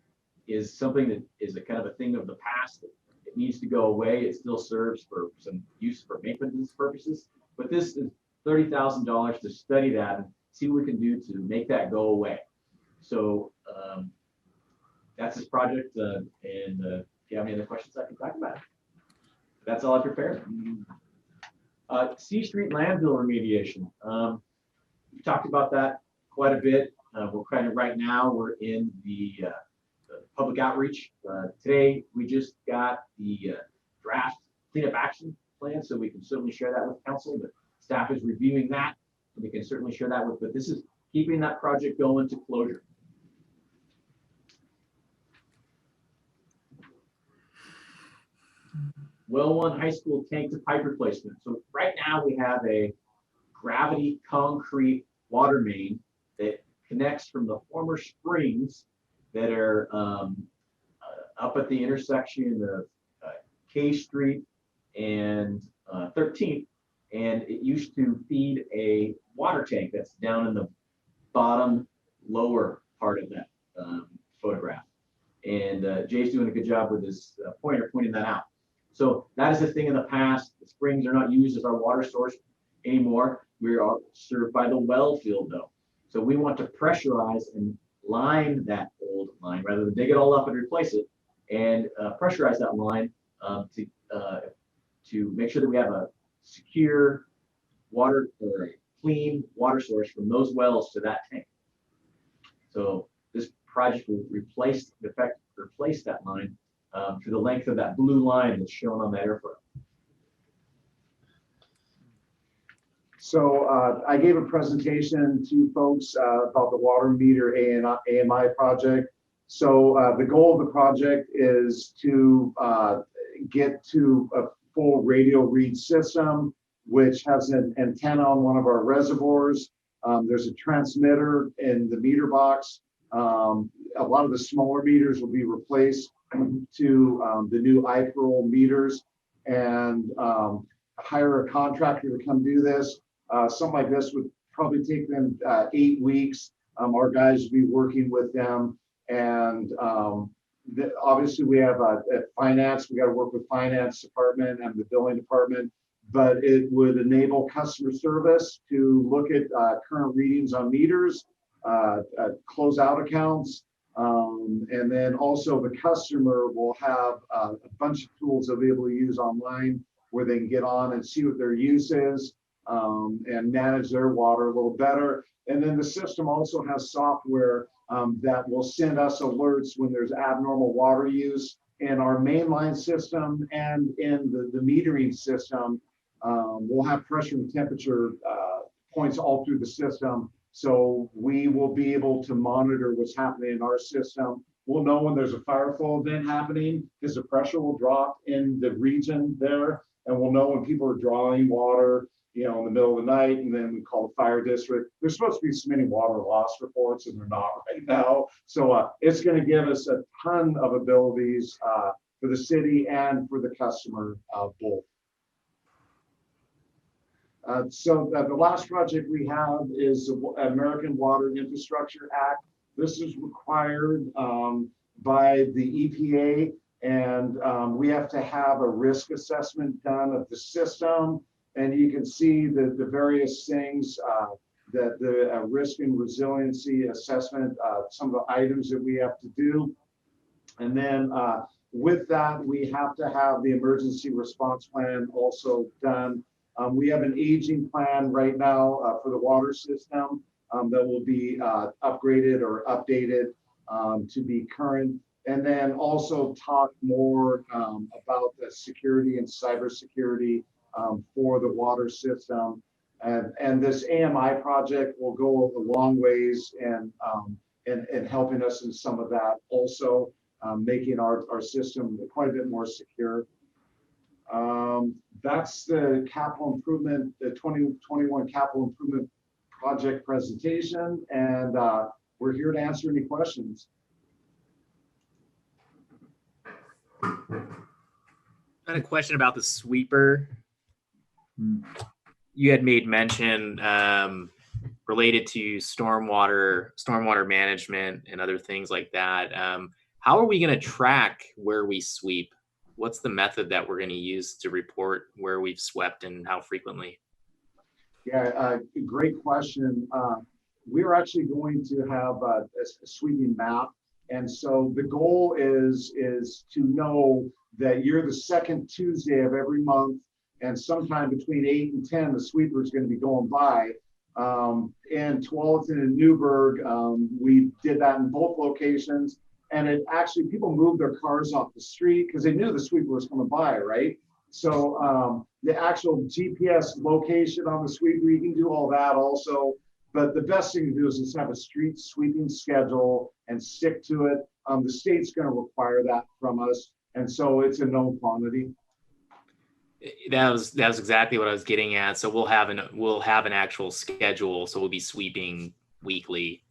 is something that is a kind of a thing of the past. It needs to go away. It still serves for some use for maintenance purposes. But this is $30,000 to study that and see what we can do to make that go away. So that's this project. And if you have any other questions, I can talk about it. That's all I prepared. C Street landfill remediation. We talked about that quite a bit. We're kind of right now, we're in the public outreach. Today, we just got the draft cleanup action plan, so we can certainly share that with council. But staff is reviewing that, and we can certainly share that with, but this is keeping that project going to closure. Well One High School tank to pipe replacement. So right now we have a gravity concrete water main that connects from the former springs that are up at the intersection of K Street and 13th. And it used to feed a water tank that's down in the bottom lower part of that photograph. And Jay's doing a good job with his pointer pointing that out. So that is a thing in the past. The springs are not used as our water source anymore. We are served by the well field though. So we want to pressurize and line that old line rather than dig it all up and replace it, and pressurize that line to make sure that we have a secure water or a clean water source from those wells to that tank. So this project will replace that line to the length of that blue line that's shown on that airfoil. So I gave a presentation to folks about the water meter AMI project. So the goal of the project is to get to a full radio read system, which has an antenna on one of our reservoirs. There's a transmitter in the meter box. A lot of the smaller meters will be replaced to the new iPearl meters, and hire a contractor to come do this. Something like this would probably take them 8 weeks. Our guys will be working with them, and obviously we have finance. We got to work with finance department and the billing department, but it would enable customer service to look at current readings on meters, close out accounts, and then also the customer will have a bunch of tools they'll be able to use online where they can get on and see what their use is, and manage their water a little better. And then the system also has software that will send us alerts when there's abnormal water use in our mainline system and in the metering system. We'll have pressure and temperature points all through the system. So we will be able to monitor what's happening in our system. We'll know when there's a fire flow event happening because the pressure will drop in the region there. And we'll know when people are drawing water, in the middle of the night, and then we call the fire district. There's supposed to be so many water loss reports, and they're not right now. So it's going to give us a ton of abilities for the city and for the customer both. So the last project we have is the American Water Infrastructure Act. This is required by the EPA, and we have to have a risk assessment done of the system. And you can see the various things that the risk and resiliency assessment, some of the items that we have to do. And then with that, we have to have the emergency response plan also done. We have an aging plan right now for the water system that will be upgraded or updated to be current. And then also talk more about the security and cybersecurity for the water system. And this AMI project will go a long ways in helping us in some of that, also making our system quite a bit more secure. That's the capital improvement, the 2021 capital improvement project presentation, and we're here to answer any questions. I had a question about the sweeper. You had made mention related to stormwater management and other things like that. How are we going to track where we sweep? What's the method that we're going to use to report where we've swept and how frequently? Yeah, great question. We're actually going to have a sweeping map. And so the goal is to know that you're the second Tuesday of every month and sometime between 8 and 10, the sweeper is going to be going by. In Tualatin and Newburgh, we did that in both locations. And it actually, people moved their cars off the street because they knew the sweeper was coming by, right? So the actual GPS location on the sweeper, you can do all that also. But the best thing to do is just have a street sweeping schedule and stick to it. The state's going to require that from us. And so it's a known quantity. That was exactly what I was getting at. So we'll have an actual schedule. So we'll be sweeping weekly.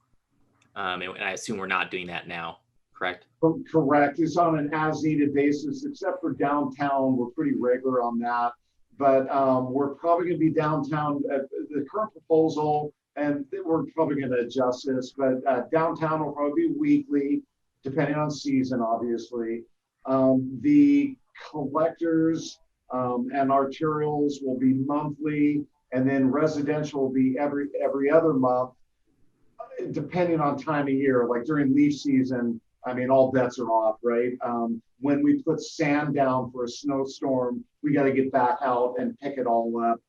And I assume we're not doing that now, correct? Correct. It's on an as-needed basis, except for downtown. We're pretty regular on that. But we're probably going to be downtown at the current proposal, and we're probably going to adjust this, but downtown will probably be weekly, depending on season, obviously. The collectors and arterials will be monthly, and then residential will be every other month, depending on time of year. Like during leaf season, I mean, all bets are off, right? When we put sand down for a snowstorm, we got to get back out and pick it all up,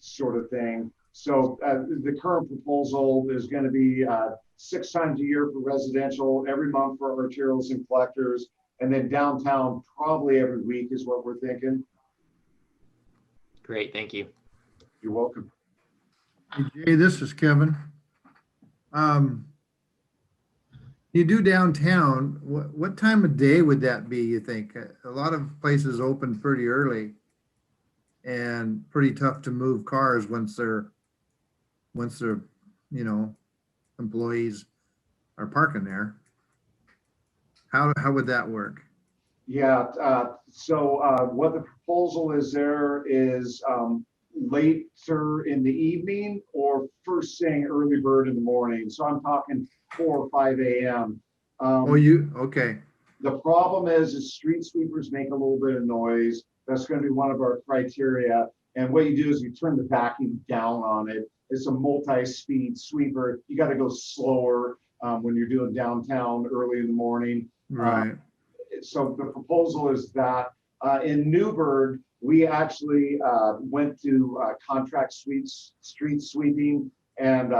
sort of thing. So the current proposal is going to be 6 times a year for residential, every month for arterials and collectors, and then downtown probably every week is what we're thinking. Great, thank you. You're welcome. Hey, Jay, this is Kevin. You do downtown, what time of day would that be, you think? A lot of places open pretty early and pretty tough to move cars once they're, you know, employees are parking there. How would that work? Yeah, so what the proposal is there is later in the evening or first thing early bird in the morning. So I'm talking 4 or 5 a.m. Okay. The problem is street sweepers make a little bit of noise. That's going to be one of our criteria. And what you do is you turn the vacuum down on it. It's a multi-speed sweeper. You got to go slower when you're doing downtown early in the morning. Right. So the proposal is that in Newburgh, we actually went to contract street sweeping, and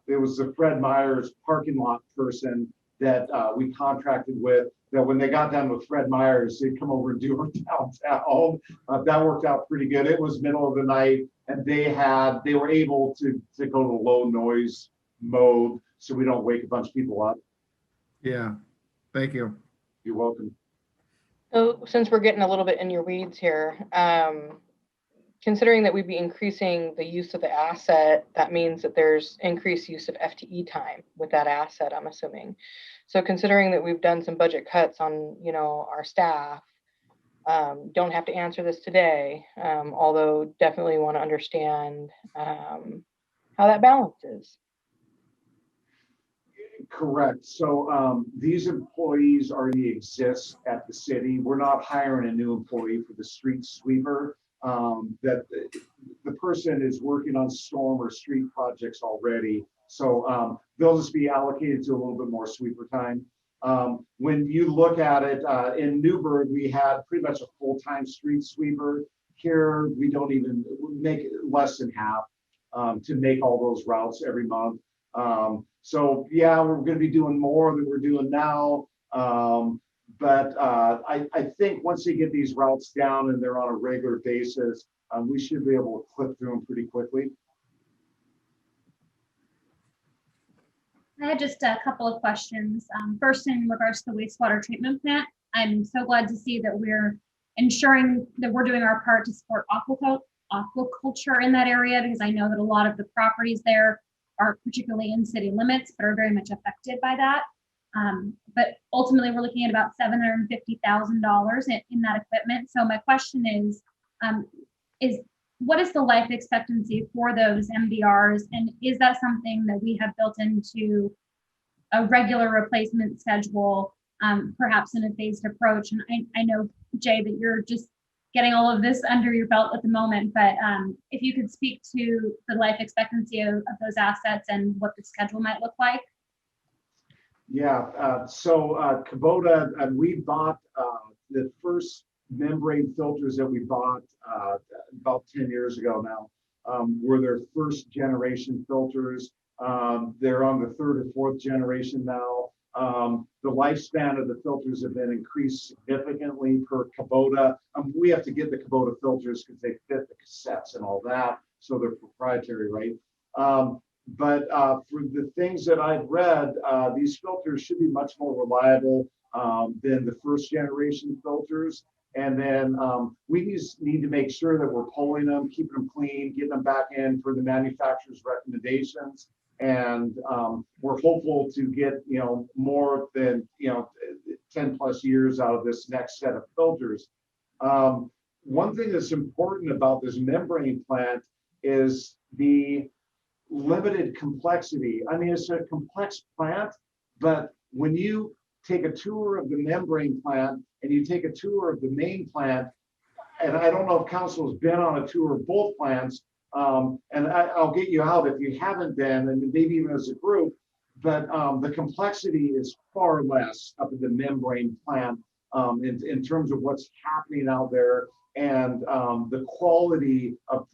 it was the Fred Meyer's parking lot person that we contracted with, that when they got done with Fred Meyer's, they'd come over and do our downtown. That worked out pretty good. It was middle of the night, and they were able to go to low noise mode so we don't wake a bunch of people up. Yeah, thank you. You're welcome. So since we're getting a little bit in your weeds here, considering that we'd be increasing the use of the asset, that means that there's increased use of FTE time with that asset, I'm assuming. So considering that we've done some budget cuts on, you know, our staff, don't have to answer this today, although definitely want to understand how that balance is. Correct. So these employees already exist at the city. We're not hiring a new employee for the street sweeper. That the person is working on storm or street projects already. So they'll just be allocated to a little bit more sweeper time. When you look at it, in Newburgh, we had pretty much a full-time street sweeper. Here, we don't even make less than half to make all those routes every month. So yeah, we're going to be doing more than we're doing now. But I think once they get these routes down and they're on a regular basis, we should be able to clip through them pretty quickly. I had just a couple of questions. First, in regards to the wastewater treatment plant, I'm so glad to see that we're ensuring that we're doing our part to support aquaculture in that area, because I know that a lot of the properties there are particularly in city limits, but are very much affected by that. But ultimately, we're looking at about $750,000 in that equipment. So my question is what is the life expectancy for those MVRs? And is that something that we have built into a regular replacement schedule, perhaps in a phased approach? And I know, Jay, that you're just getting all of this under your belt at the moment, but if you could speak to the life expectancy of those assets and what the schedule might look like. Yeah, so Kubota, we bought the first membrane filters that we bought about 10 years ago now were their first generation filters. They're on the third or fourth generation now. The lifespan of the filters have been increased significantly per Kubota. We have to get the Kubota filters because they fit the cassettes and all that, so they're proprietary, right? But for the things that I've read, these filters should be much more reliable than the first generation filters. And then we just need to make sure that we're pulling them, keeping them clean, getting them back in for the manufacturer's recommendations. And we're hopeful to get, more than, 10 plus years out of this next set of filters. One thing that's important about this membrane plant is the limited complexity. I mean, it's a complex plant, but when you take a tour of the membrane plant and you take a tour of the main plant, and I don't know if council has been on a tour of both plants, and I'll get you out if you haven't been, and maybe even as a group, but the complexity is far less up at the membrane plant in terms of what's happening out there, and the quality of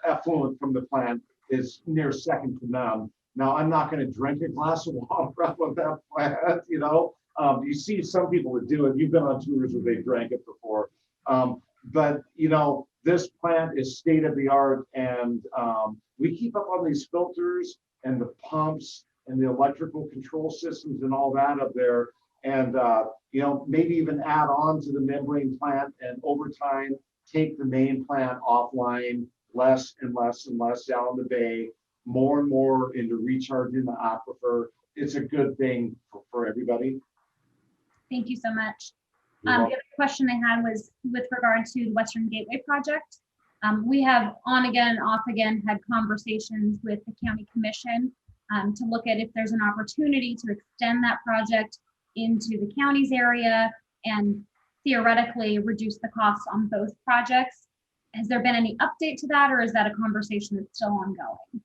effluent from the plant is near second to none. Now, I'm not going to drink a glass of water out of that plant, you see some people that do it. You've been on tours where they drank it before. But, this plant is state of the art, and we keep up on these filters and the pumps and the electrical control systems and all that up there. And, maybe even add on to the membrane plant, and over time, take the main plant offline, less and less and less down the bay, more and more into recharging the aquifer. It's a good thing for everybody. Thank you so much. The other question I had was with regard to the Western Gateway project. We have on again, off again, had conversations with the county commission to look at if there's an opportunity to extend that project into the county's area and theoretically reduce the costs on both projects. Has there been any update to that, or is that a conversation that's still ongoing?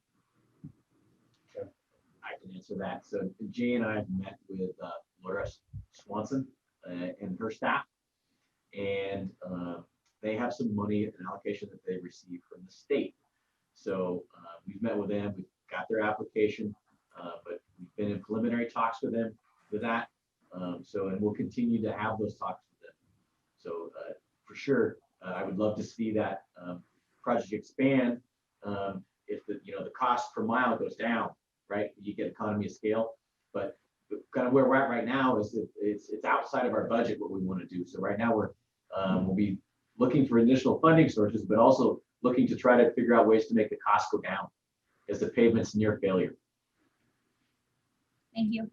I can answer that. So Jay and I have met with Laura Swanson and her staff, and they have some money, an allocation that they received from the state. So we've met with them, we've got their application, but we've been in preliminary talks with them with that. And we'll continue to have those talks with them. So for sure, I would love to see that project expand. If the cost per mile goes down, right? You get economy of scale, but kind of where we're at right now is that it's outside of our budget what we want to do. So right now we'll be looking for additional funding sources, but also looking to try to figure out ways to make the cost go down as the pavement's near failure. Thank you.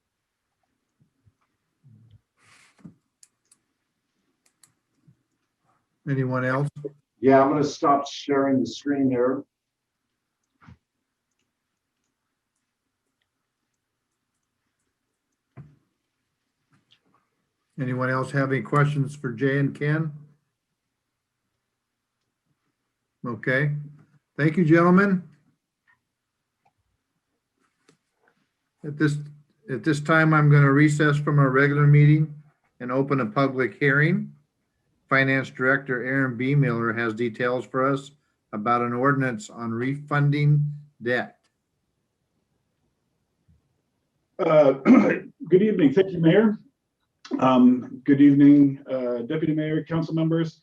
Anyone else? Yeah, I'm going to stop sharing the screen here. Anyone else have any questions for Jay and Ken? Okay, thank you, gentlemen. At this time, I'm going to recess from our regular meeting and open a public hearing. Finance Director Aaron B. Miller has details for us about an ordinance on refunding debt. Good evening. Thank you, Mayor. Good evening, Deputy Mayor, council members.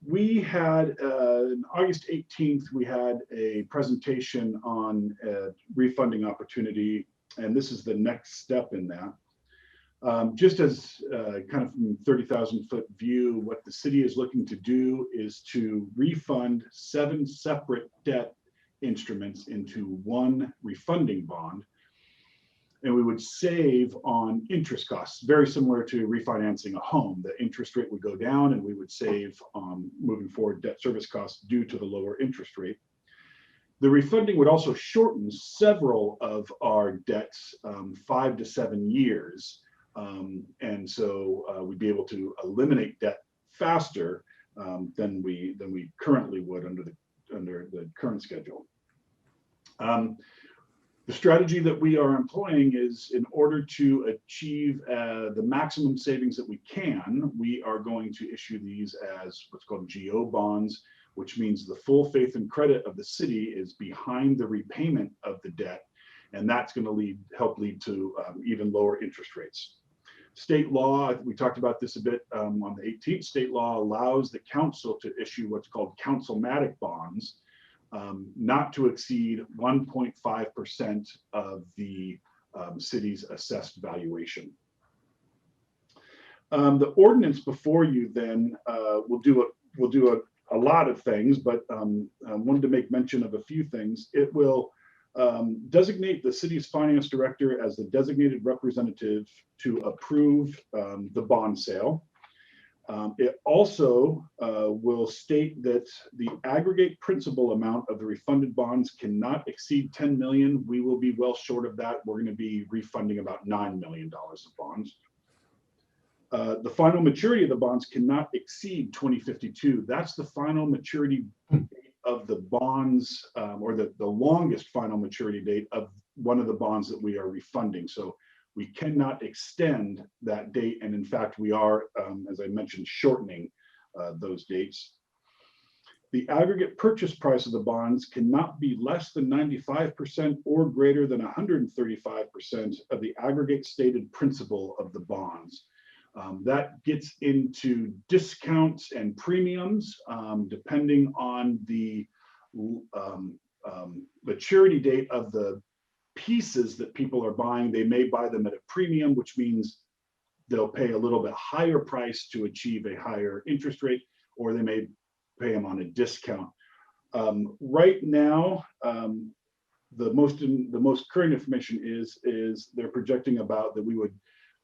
We had on August 18th, we had a presentation on a refunding opportunity, and this is the next step in that. Just as kind of from 30,000 foot view, what the city is looking to do is to refund 7 separate debt instruments into one refunding bond. And we would save on interest costs, very similar to refinancing a home. The interest rate would go down and we would save moving forward debt service costs due to the lower interest rate. The refunding would also shorten several of our debts 5 to 7 years. And so we'd be able to eliminate debt faster than we currently would under the current schedule. The strategy that we are employing is, in order to achieve the maximum savings that we can, we are going to issue these as what's called GO bonds, which means the full faith and credit of the city is behind the repayment of the debt. And that's going to help lead to even lower interest rates. State law, we talked about this a bit on the 18th, state law allows the council to issue what's called councilmatic bonds, not to exceed 1.5% of the city's assessed valuation. The ordinance before you then will do a lot of things, but I wanted to make mention of a few things. It will designate the city's finance director as the designated representative to approve the bond sale. It also will state that the aggregate principal amount of the refunded bonds cannot exceed 10 million. We will be well short of that. We're going to be refunding about $9 million of bonds. The final maturity of the bonds cannot exceed 2052. That's the final maturity of the bonds, or the longest final maturity date of one of the bonds that we are refunding. So we cannot extend that date. And in fact, we are, as I mentioned, shortening those dates. The aggregate purchase price of the bonds cannot be less than 95% or greater than 135% of the aggregate stated principal of the bonds. That gets into discounts and premiums depending on the maturity date of the pieces that people are buying. They may buy them at a premium, which means they'll pay a little bit higher price to achieve a higher interest rate, or they may pay them on a discount. Right now, the most current information is they're projecting about that we would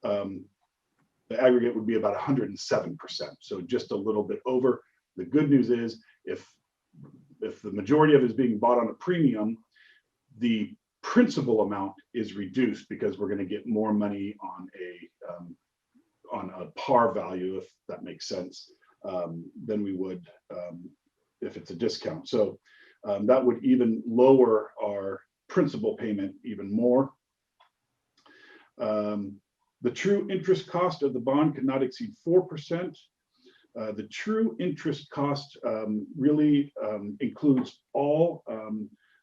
the aggregate would be about 107%, so just a little bit over. The good news is if the majority of it is being bought on a premium, the principal amount is reduced because we're going to get more money on a par value, if that makes sense, than we would if it's a discount. So that would even lower our principal payment even more. The true interest cost of the bond cannot exceed 4%. The true interest cost really includes all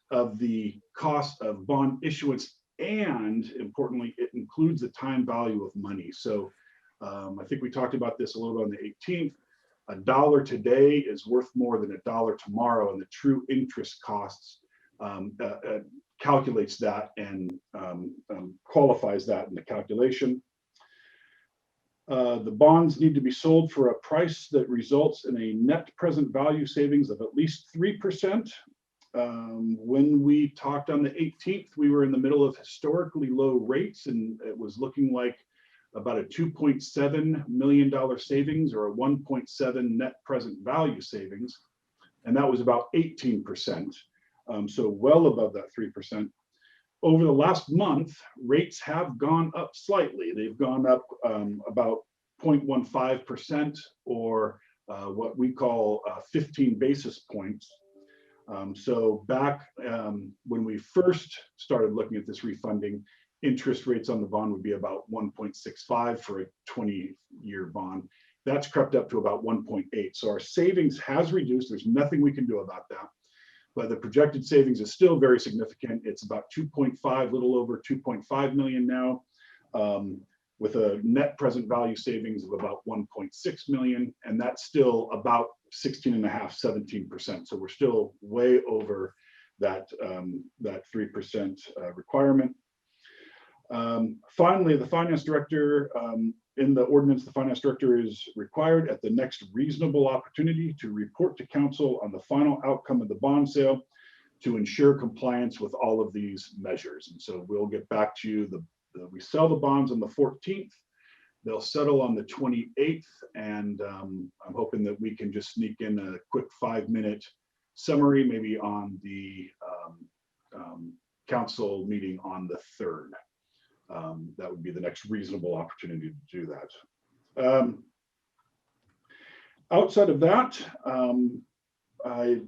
of the cost of bond issuance, and importantly, it includes the time value of money. So I think we talked about this a little bit on the 18th. $1 today is worth more than $1 tomorrow, and the true interest costs calculates that and qualifies that in the calculation. The bonds need to be sold for a price that results in a net present value savings of at least 3%. When we talked on the 18th, we were in the middle of historically low rates, and it was looking like about a $2.7 million savings, or a 1.7 net present value savings. And that was about 18%. So well above that 3%. Over the last month, rates have gone up slightly. They've gone up about 0.15%, or what we call 15 basis points. So back when we first started looking at this refunding, interest rates on the bond would be about 1.65 for a 20-year bond. That's crept up to about 1.8. So our savings has reduced. There's nothing we can do about that. But the projected savings is still very significant. It's about 2.5, little over 2.5 million now, with a net present value savings of about 1.6 million. And that's still about 16.5, 17%. So we're still way over that 3% requirement. Finally, the finance director, in the ordinance, the finance director is required at the next reasonable opportunity to report to council on the final outcome of the bond sale to ensure compliance with all of these measures. And so we'll get back to you. We sell the bonds on the 14th. They'll settle on the 28th. And I'm hoping that we can just sneak in a quick 5-minute summary, maybe on the council meeting on the 3rd. That would be the next reasonable opportunity to do that. Outside of that,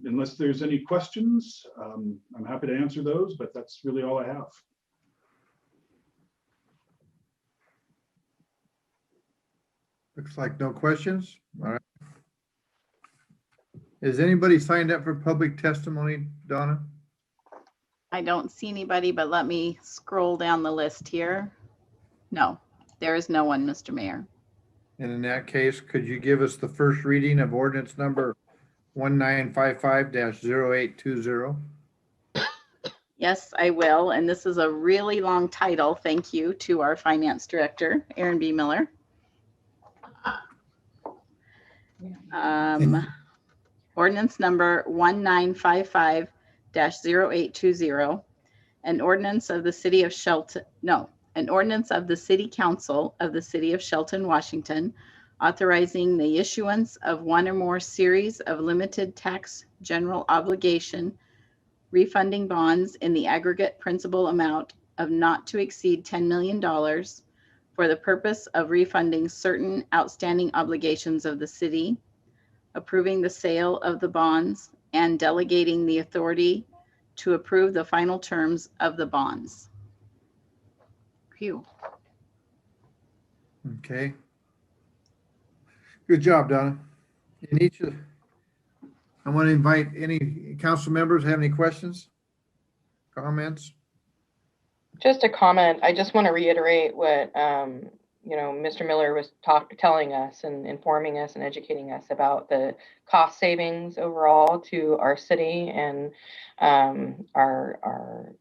unless there's any questions, I'm happy to answer those, but that's really all I have. Looks like no questions. All right. Is anybody signed up for public testimony, Donna? I don't see anybody, but let me scroll down the list here. No, there is no one, Mr. Mayor. And in that case, could you give us the first reading of ordinance number 1955-0820? Yes, I will. And this is a really long title. Thank you to our finance director, Aaron B. Miller. Ordinance number 1955-0820, an ordinance of the city of Shelton, an ordinance of the City Council of the City of Shelton, Washington, authorizing the issuance of one or more series of limited tax general obligation refunding bonds in the aggregate principal amount of not to exceed $10 million for the purpose of refunding certain outstanding obligations of the city, approving the sale of the bonds, and delegating the authority to approve the final terms of the bonds. Phew. Okay. Good job, Donna. I want to invite any council members have any questions, comments? Just a comment. I just want to reiterate what Mr. Miller was telling us and informing us and educating us about the cost savings overall to our city and our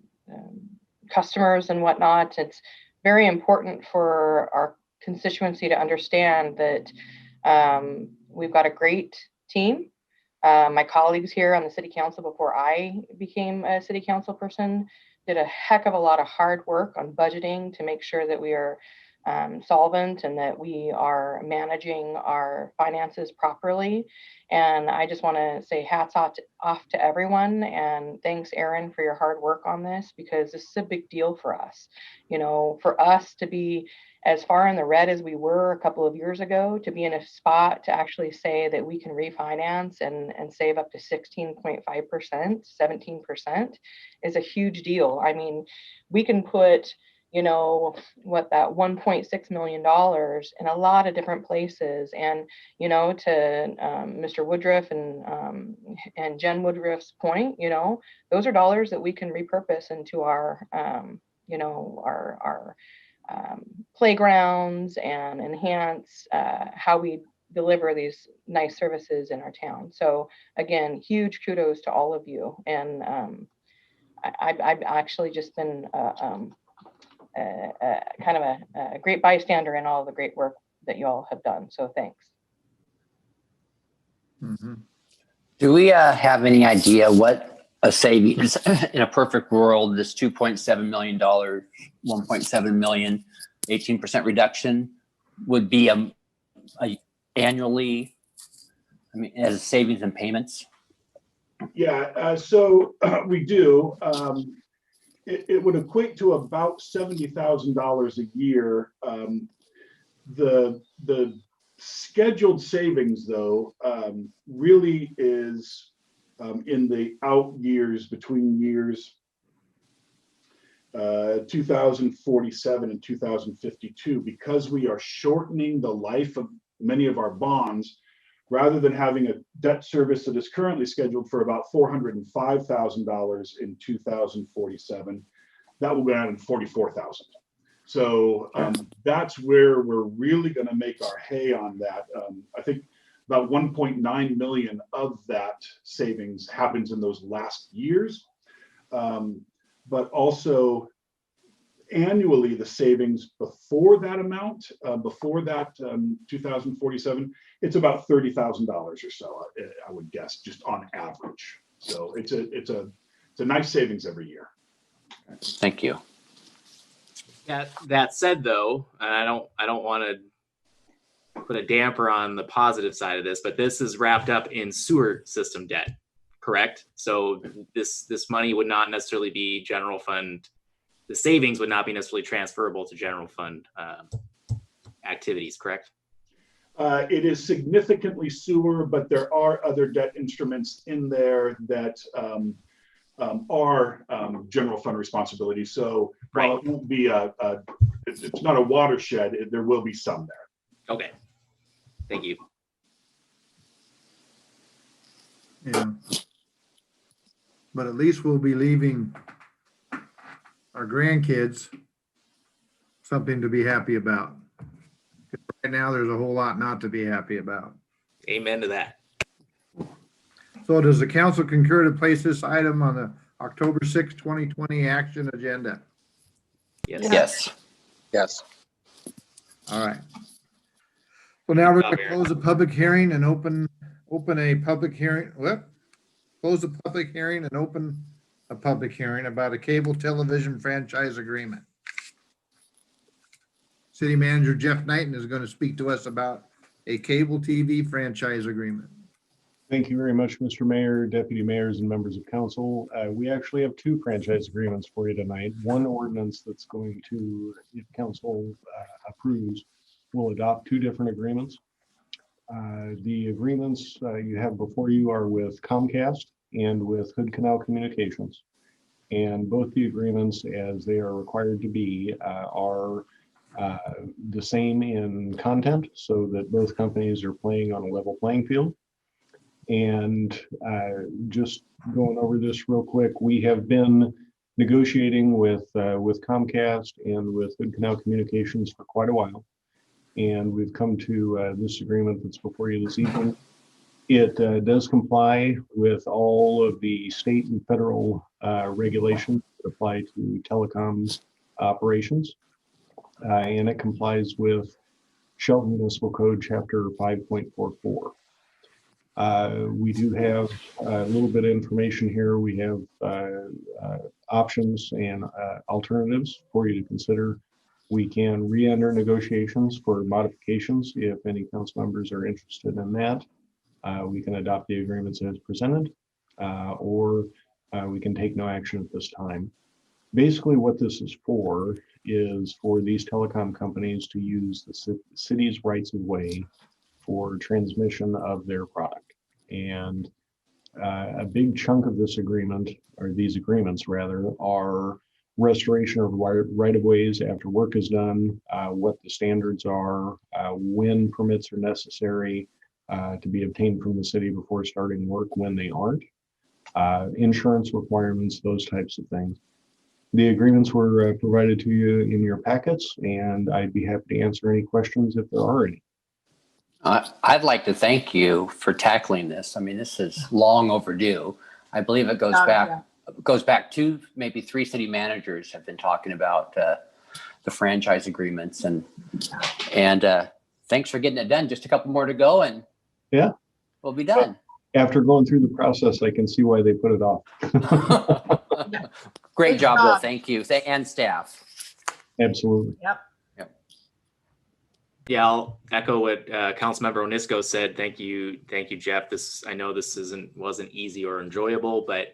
customers and whatnot. It's very important for our constituency to understand that we've got a great team. My colleagues here on the city council before I became a city council person did a heck of a lot of hard work on budgeting to make sure that we are solvent and that we are managing our finances properly. And I just want to say hats off to everyone, and thanks, Aaron, for your hard work on this, because this is a big deal for us. For us to be as far in the red as we were a couple of years ago, to be in a spot to actually say that we can refinance and save up to 16.5%, 17% is a huge deal. I mean, we can put that $1.6 million in a lot of different places. And, to Mr. Woodruff and Jen Woodruff's point, those are dollars that we can repurpose into our playgrounds and enhance how we deliver these nice services in our town. So again, huge kudos to all of you. And I've actually just been kind of a great bystander in all the great work that you all have done. So thanks. Mm-hmm. Do we have any idea what a savings in a perfect world, this $2.7 million, 1.7 million, 18% reduction would be annually, as a savings and payments? Yeah, so we do. It would equate to about $70,000 a year. The scheduled savings, though, really is in the out years, between years 2047 and 2052, because we are shortening the life of many of our bonds. Rather than having a debt service that is currently scheduled for about $405,000 in 2047, that will go down to $44,000. So that's where we're really going to make our hay on that. I think about 1.9 million of that savings happens in those last years, but also annually the savings before that amount, before that 2047, it's about $30,000 or so, I would guess, just on average. So it's a nice savings every year. Thank you. That said, though, I don't want to put a damper on the positive side of this, but this is wrapped up in sewer system debt, correct? So this money would not necessarily be general fund. The savings would not be necessarily transferable to general fund activities, correct? It is significantly sewer, but there are other debt instruments in there that are general fund responsibility. So while it won't be it's not a watershed, there will be some there. Okay. Thank you. Yeah. But at least we'll be leaving our grandkids something to be happy about. Right now, there's a whole lot not to be happy about. Amen to that. So does the council concur to place this item on the October 6, 2020 action agenda? Yes. Yes. Yes. All right. So now we're going to close the public hearing and open a public hearing. Close the public hearing and open a public hearing about a cable television franchise agreement. City Manager Jeff Knighton is going to speak to us about a cable TV franchise agreement. Thank you very much, Mr. Mayor, deputy mayors, and members of council. We actually have two franchise agreements for you tonight. One ordinance that's going to, if council approves, will adopt two different agreements. The agreements you have before you are with Comcast and with Hood Canal Communications. And both the agreements, as they are required to be, are the same in content, so that both companies are playing on a level playing field. And just going over this real quick, we have been negotiating with Comcast and with Hood Canal Communications for quite a while. And we've come to this agreement that's before you this evening. It does comply with all of the state and federal regulations that apply to telecoms operations. And it complies with Shelton Municipal Code Chapter 5.44. We do have a little bit of information here. We have options and alternatives for you to consider. We can re-enter negotiations for modifications if any council members are interested in that. We can adopt the agreements as presented, or we can take no action at this time. Basically, what this is for these telecom companies to use the city's rights of way for transmission of their product. And a big chunk of this agreement, or these agreements rather, are restoration of right of ways after work is done, what the standards are, when permits are necessary to be obtained from the city before starting work, when they aren't, insurance requirements, those types of things. The agreements were provided to you in your packets, and I'd be happy to answer any questions if there are any. I'd like to thank you for tackling this. I mean, this is long overdue. I believe it goes back to maybe 3 city managers have been talking about the franchise agreements, and thanks for getting it done. Just a couple more to go, and yeah, we'll be done. After going through the process, I can see why they put it off. Great job, Bill. Thank you, and staff. Absolutely. Yep. Yeah, I'll echo what Councilmember Onisco said. Thank you, Jeff. I know this wasn't easy or enjoyable, but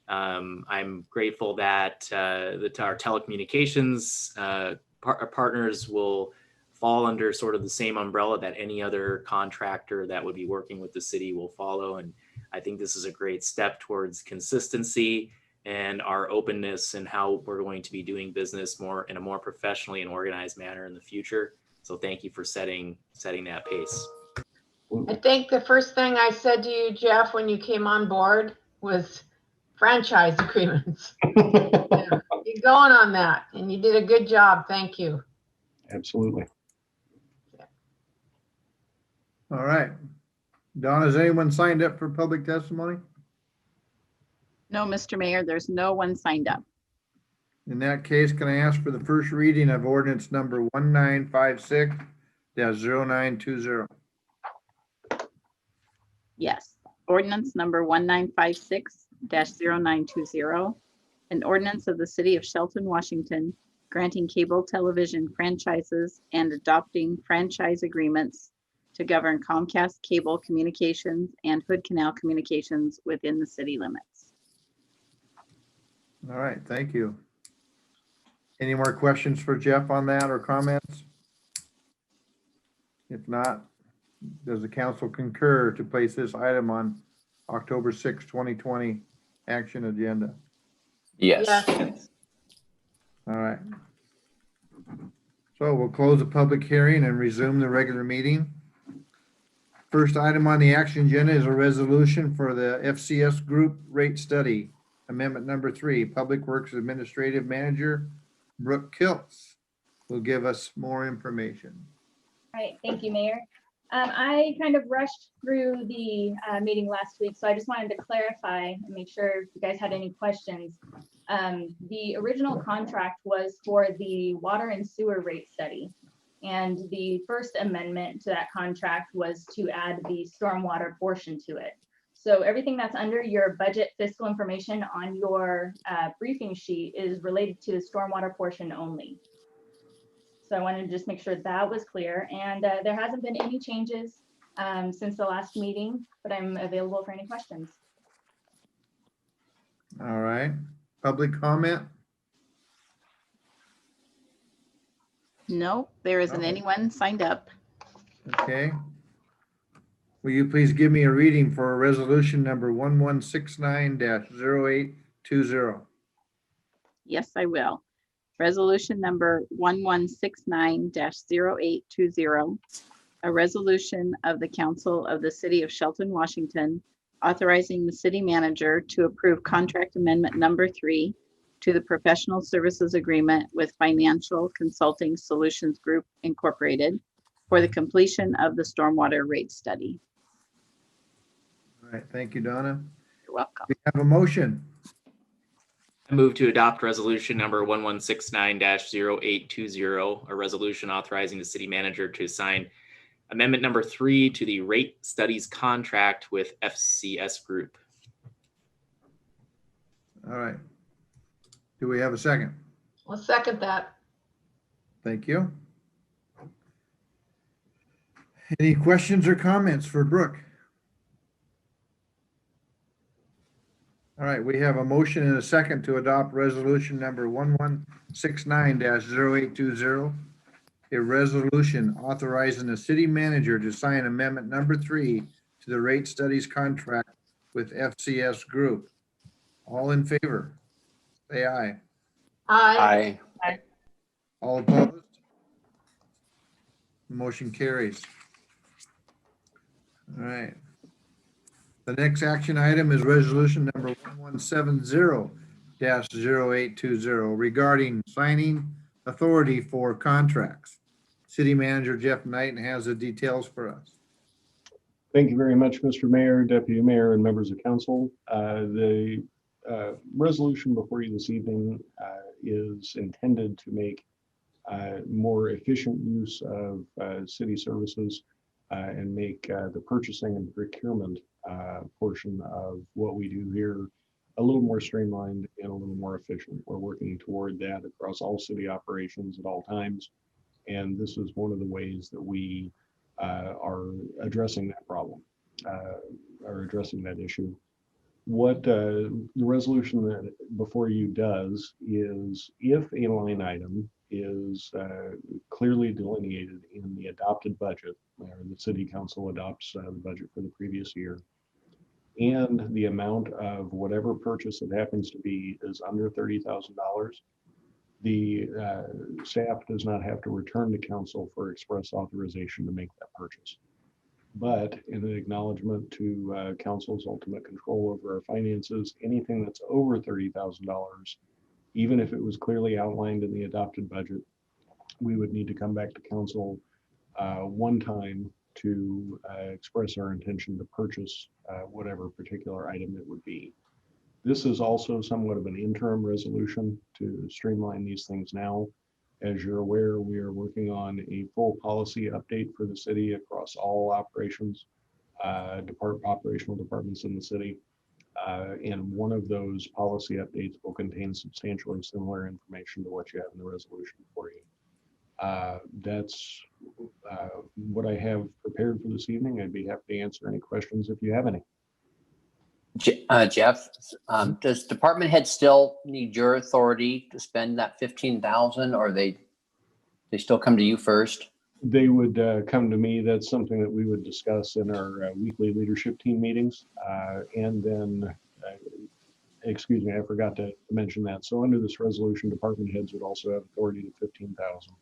I'm grateful that our telecommunications partners will fall under sort of the same umbrella that any other contractor that would be working with the city will follow. And I think this is a great step towards consistency and our openness and how we're going to be doing business in a more professionally and organized manner in the future. So thank you for setting that pace. I think the first thing I said to you, Jeff, when you came on board was franchise agreements. Yeah, you're going on that, and you did a good job. Thank you. Absolutely. All right. Don, has anyone signed up for public testimony? No, Mr. Mayor, there's no one signed up. In that case, can I ask for the first reading of ordinance number 1956-0920? Yes, ordinance number 1956-0920, an ordinance of the city of Shelton, Washington, granting cable television franchises and adopting franchise agreements to govern Comcast Cable Communications and Hood Canal Communications within the city limits. All right, thank you. Any more questions for Jeff on that or comments? If not, does the council concur to place this item on October 6, 2020 action agenda? Yes. Yes. All right. So we'll close the public hearing and resume the regular meeting. First item on the action agenda is a resolution for the FCS Group Rate Study, Amendment Number 3. Public Works Administrative Manager Brooke Kiltz will give us more information. All right, thank you, Mayor. I kind of rushed through the meeting last week, so I just wanted to clarify and make sure if you guys had any questions. The original contract was for the water and sewer rate study. And the first amendment to that contract was to add the stormwater portion to it. So everything that's under your budget fiscal information on your briefing sheet is related to the stormwater portion only. So I wanted to just make sure that was clear. And there hasn't been any changes since the last meeting, but I'm available for any questions. All right. Public comment? No, there isn't anyone signed up. Okay. Will you please give me a reading for resolution number 1169-0820? Yes, I will. Resolution number 1169-0820, a resolution of the Council of the City of Shelton, Washington, authorizing the city manager to approve contract amendment number 3 to the professional services agreement with Financial Consulting Solutions Group Incorporated for the completion of the stormwater rate study. All right, thank you, Donna. You're welcome. We have a motion. I move to adopt resolution number 1169-0820, a resolution authorizing the city manager to sign amendment number 3 to the rate studies contract with FCS Group. All right. Do we have a second? I'll second that. Thank you. Any questions or comments for Brooke? All right, we have a motion and a second to adopt resolution number 1169-0820, a resolution authorizing the city manager to sign amendment number 3 to the rate studies contract with FCS Group. All in favor? Say aye. Aye. Aye. All opposed? Motion carries. All right. The next action item is resolution number 1170-0820 regarding signing authority for contracts. City Manager Jeff Knighton has the details for us. Thank you very much, Mr. Mayor, Deputy Mayor, and members of council. The resolution before you this evening is intended to make more efficient use of city services and make the purchasing and procurement portion of what we do here a little more streamlined and a little more efficient. We're working toward that across all city operations at all times. And this is one of the ways that we are addressing that problem, or addressing that issue. What the resolution that before you does is, if a line item is clearly delineated in the adopted budget, or the city council adopts the budget for the previous year, and the amount of whatever purchase it happens to be is under $30,000, the staff does not have to return to council for express authorization to make that purchase. But in an acknowledgement to council's ultimate control over our finances, anything that's over $30,000, even if it was clearly outlined in the adopted budget, we would need to come back to council one time to express our intention to purchase whatever particular item it would be. This is also somewhat of an interim resolution to streamline these things now. As you're aware, we are working on a full policy update for the city across all operations, operational departments in the city. And one of those policy updates will contain substantially similar information to what you have in the resolution for you. That's what I have prepared for this evening. I'd be happy to answer any questions if you have any. Jeff, does department head still need your authority to spend that 15,000, or they still come to you first? They would come to me. That's something that we would discuss in our weekly leadership team meetings. And then, excuse me, I forgot to mention that. So under this resolution, department heads would also have authority to 15,000.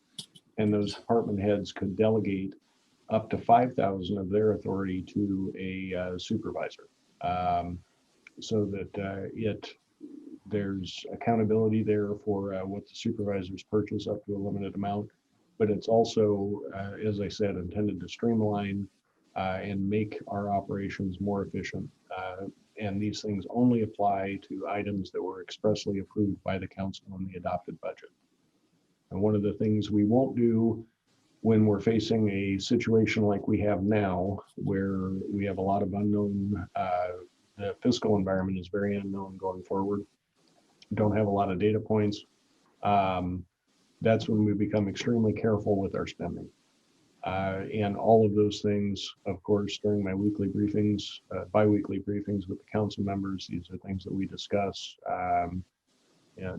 And those department heads could delegate up to 5,000 of their authority to a supervisor. So that there's accountability there for what the supervisors purchase up to a limited amount. But it's also, as I said, intended to streamline and make our operations more efficient. And these things only apply to items that were expressly approved by the council in the adopted budget. And one of the things we won't do when we're facing a situation like we have now, where we have a lot of unknown, the fiscal environment is very unknown going forward, don't have a lot of data points. That's when we become extremely careful with our spending. And all of those things, of course, during my weekly briefings, bi-weekly briefings with the council members, these are things that we discuss.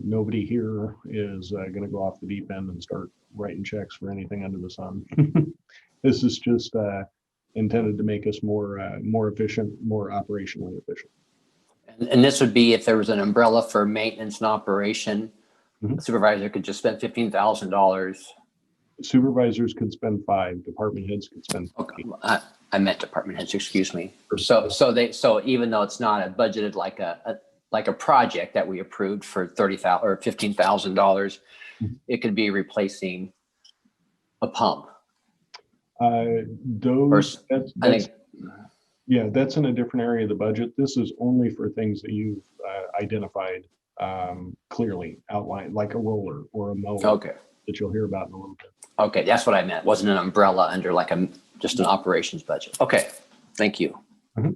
Nobody here is going to go off the deep end and start writing checks for anything under the sun. This is just intended to make us more efficient, more operationally efficient. And this would be if there was an umbrella for maintenance and operation, the supervisor could just spend $15,000. Supervisors could spend 5, department heads could spend 5. Okay. I meant department heads, excuse me. So even though it's not a budgeted like a project that we approved for $30,000 or $15,000, it could be replacing a pump. Yeah, that's in a different area of the budget. This is only for things that you've identified clearly outlined, like a roller or a mower. Okay. That you'll hear about in a little bit. Okay, that's what I meant. Wasn't an umbrella under like just an operations budget. Okay, thank you. All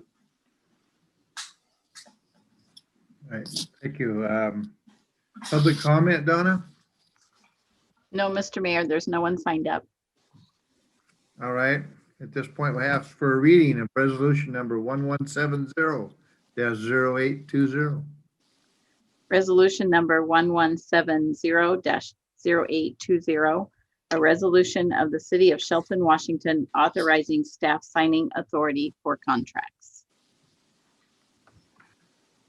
right, thank you. Public comment, Donna? No, Mr. Mayor, there's no one signed up. All right, at this point, we have for a reading of resolution number 1170-0820. Resolution number 1170-0820, a resolution of the City of Shelton, Washington, authorizing staff signing authority for contracts.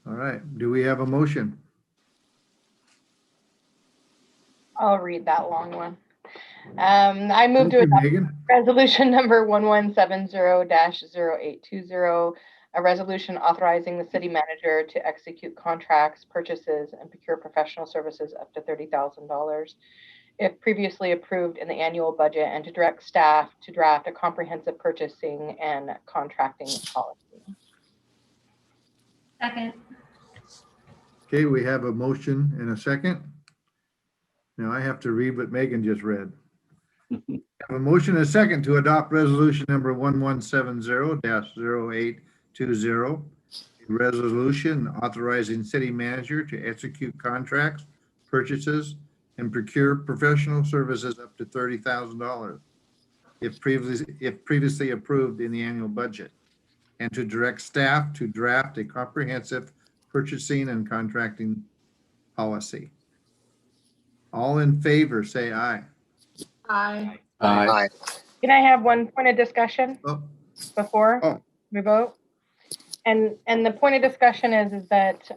All right, do we have a motion? I'll read that long one. I move to adopt resolution number 1170-0820, a resolution authorizing the city manager to execute contracts, purchases, and procure professional services up to $30,000 if previously approved in the annual budget, and to direct staff to draft a comprehensive purchasing and contracting policy. Second. Okay, we have a motion and a second. Now I have to read what Megan just read. I have a motion and a second to adopt resolution number 1170-0820, a resolution authorizing city manager to execute contracts, purchases, and procure professional services up to $30,000 if previously approved in the annual budget, and to direct staff to draft a comprehensive purchasing and contracting policy. All in favor, say aye. Aye. Aye. Can I have one point of discussion before Oh. we vote? And the point of discussion is that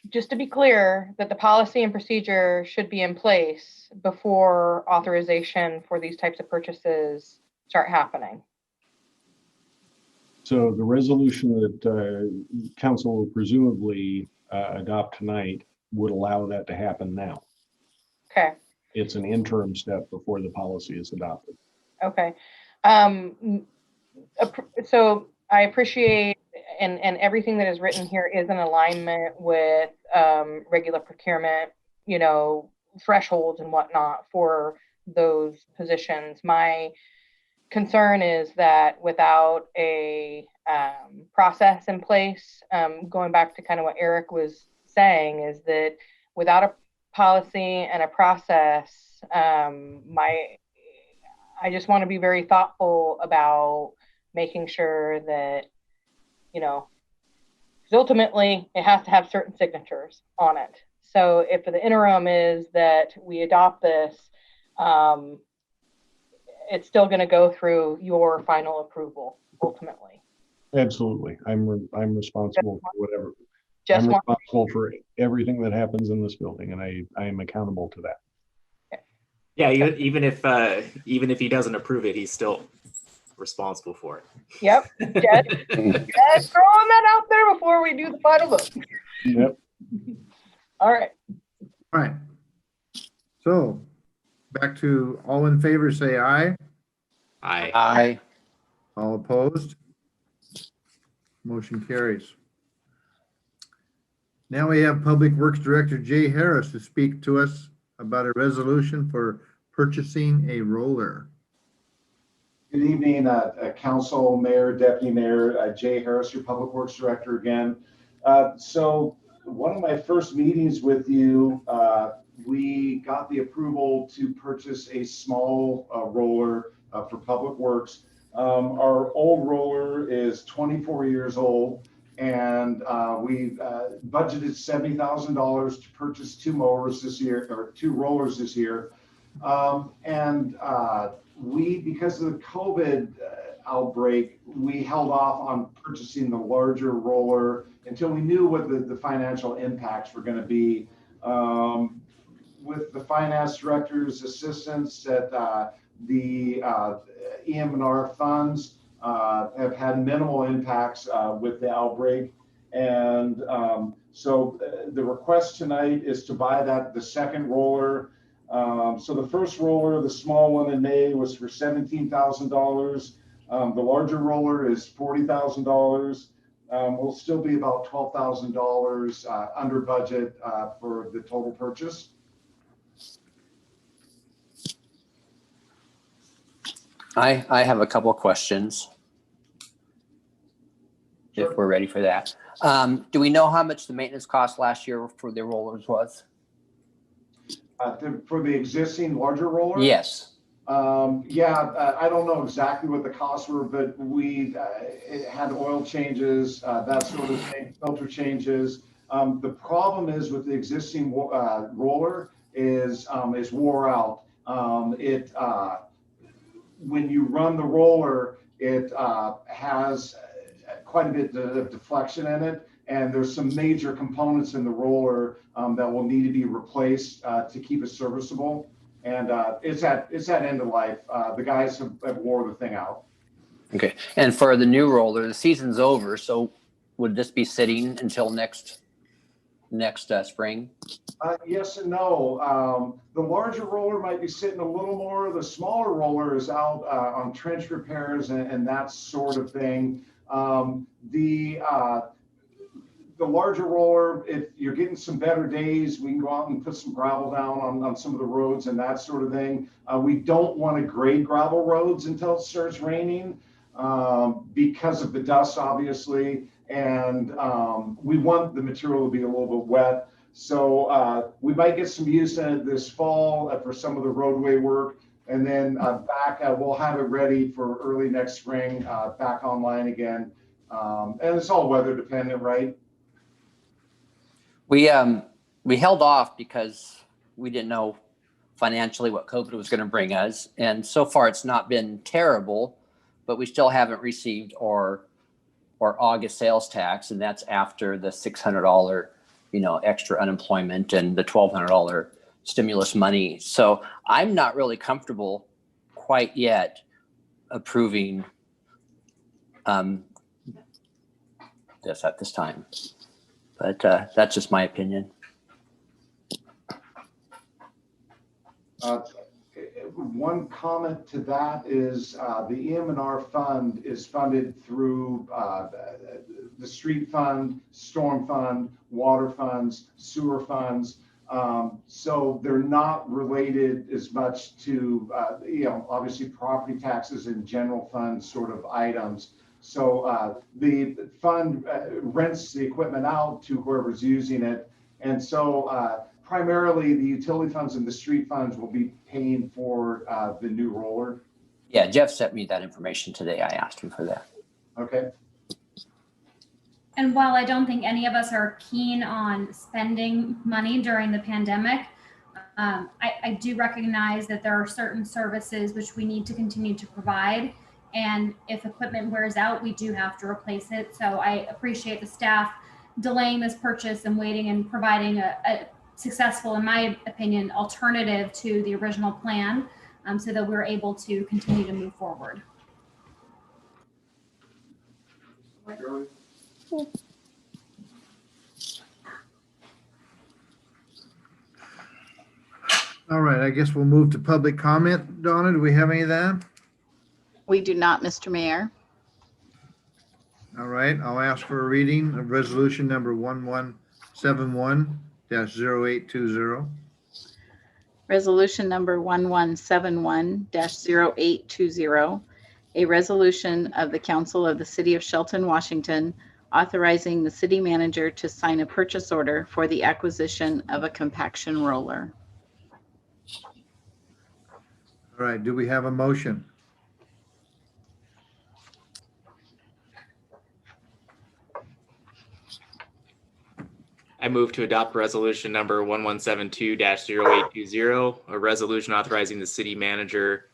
just to be clear, that the policy and procedure should be in place before authorization for these types of purchases start happening. So the resolution that council will presumably adopt tonight would allow that to happen now. Okay. It's an interim step before the policy is adopted. Okay. So I appreciate and everything that is written here is in alignment with regular procurement, thresholds and whatnot for those positions. My concern is that without a process in place, going back to kind of what Eric was saying, is that without a policy and a process, I just want to be very thoughtful about making sure that, because ultimately it has to have certain signatures on it. So if the interim is that we adopt this, it's still going to go through your final approval ultimately. Absolutely. I'm responsible for whatever. Just I'm want, responsible for everything that happens in this building, and I am accountable to that. Yeah, even if he doesn't approve it, he's still responsible for it. yep, Jed, throwing that out there before we do the final vote. Yep. All right. All right. So back to all in favor, say aye. Aye. Aye. All opposed? Motion carries. Now we have Public Works Director Jay Harris to speak to us about a resolution for purchasing a roller. Good evening, Council, Mayor, Deputy Mayor, Jay Harris, your Public Works Director again. So one of my first meetings with you, we got the approval to purchase a small roller for Public Works. Our old roller is 24 years old, and we budgeted $70,000 to purchase two rollers this year. Because of the COVID outbreak, we held off on purchasing the larger roller until we knew what the financial impacts were going to be. With the finance director's assistance at the EM&R funds have had minimal impacts with the outbreak. And so the request tonight is to buy the second roller. So the first roller, the small one in May, was for $17,000. The larger roller is $40,000. We'll still be about $12,000 under budget for the total purchase. I have a couple of questions. Sure. If we're ready for that. Do we know how much the maintenance cost last year for the rollers was? For the existing larger roller? Yes. I don't know exactly what the costs were, but it had oil changes, that sort of thing, filter changes. The problem is with the existing roller is wore out. When you run the roller, it has quite a bit of deflection in it, and there's some major components in the roller that will need to be replaced to keep it serviceable. And it's at end of life. The guys have wore the thing out. Okay. And for the new roller, the season's over. So would this be sitting until next spring? Yes and no. The larger roller might be sitting a little more. The smaller roller is out on trench repairs and that sort of thing. The larger roller, if you're getting some better days, we can go out and put some gravel down on some of the roads and that sort of thing. We don't want to grade gravel roads until it starts raining because of the dust, obviously. And we want the material to be a little bit wet. So we might get some use in it this fall for some of the roadway work. And then we'll have it ready for early next spring, back online again. And it's all weather dependent, right? We held off because we didn't know financially what COVID was going to bring us. And so far it's not been terrible, but we still haven't received our August sales tax. And that's after the $600, extra unemployment and the $1,200 stimulus money. So I'm not really comfortable quite yet approving this at this time. But that's just my opinion. One comment to that is the EM&R fund is funded through the street fund, storm fund, water funds, sewer funds. So they're not related as much to, obviously property taxes and general fund sort of items. So the fund rents the equipment out to whoever's using it. And so primarily the utility funds and the street funds will be paying for the new roller. Yeah, Jeff sent me that information today. I asked him for that. Okay. And while I don't think any of us are keen on spending money during the pandemic, I do recognize that there are certain services which we need to continue to provide. And if equipment wears out, we do have to replace it. So I appreciate the staff delaying this purchase and waiting and providing a successful, in my opinion, alternative to the original plan, so that we're able to continue to move forward. All right, I guess we'll move to public comment. Donna, do we have any of that? We do not, Mr. Mayor. All right, I'll ask for a reading of resolution number 1171-0820. Resolution number 1171-0820, a resolution of the Council of the City of Shelton, Washington, authorizing the city manager to sign a purchase order for the acquisition of a compaction roller. All right, do we have a motion? I move to adopt resolution number 1172-0820, a resolution authorizing the city manager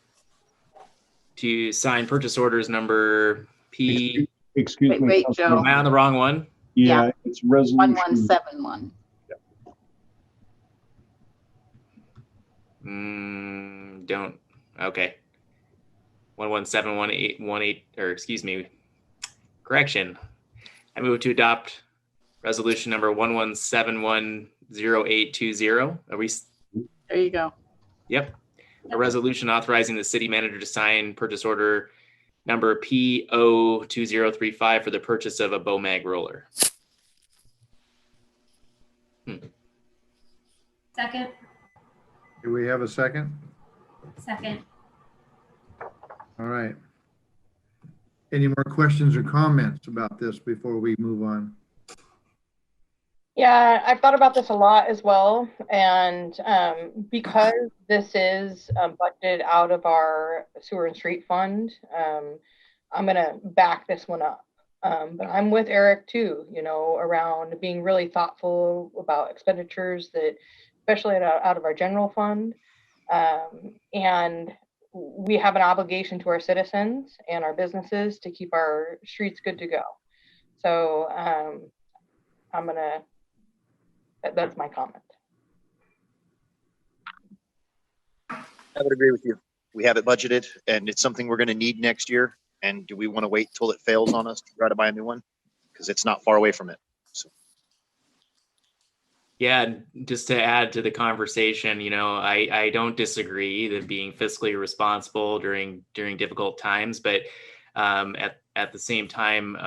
to sign purchase orders number P. Excuse me. Wait, Councilman. Joe. Am I on the wrong one? Yeah, it's resolution. 1171. Don't. Okay. 1171-818, or excuse me. Correction. I move to adopt resolution number 1171-0820. Are we? There you go. Yep. A resolution authorizing the city manager to sign purchase order number PO2035 for the purchase of a BOMAG roller. Second. Do we have a second? Second. All right. Any more questions or comments about this before we move on? Yeah, I've thought about this a lot as well. And because this is budgeted out of our sewer and street fund, I'm going to back this one up. But I'm with Eric too, you know, around being really thoughtful about expenditures that, especially out of our general fund. And we have an obligation to our citizens and our businesses to keep our streets good to go. So I'm going to, that's my comment. I would agree with you. We have it budgeted and it's something we're going to need next year. And do we want to wait till it fails on us to try to buy a new one? Because it's not far away from it. So. Yeah, just to add to the conversation, you know, I don't disagree that being fiscally responsible during difficult times, but at the same time,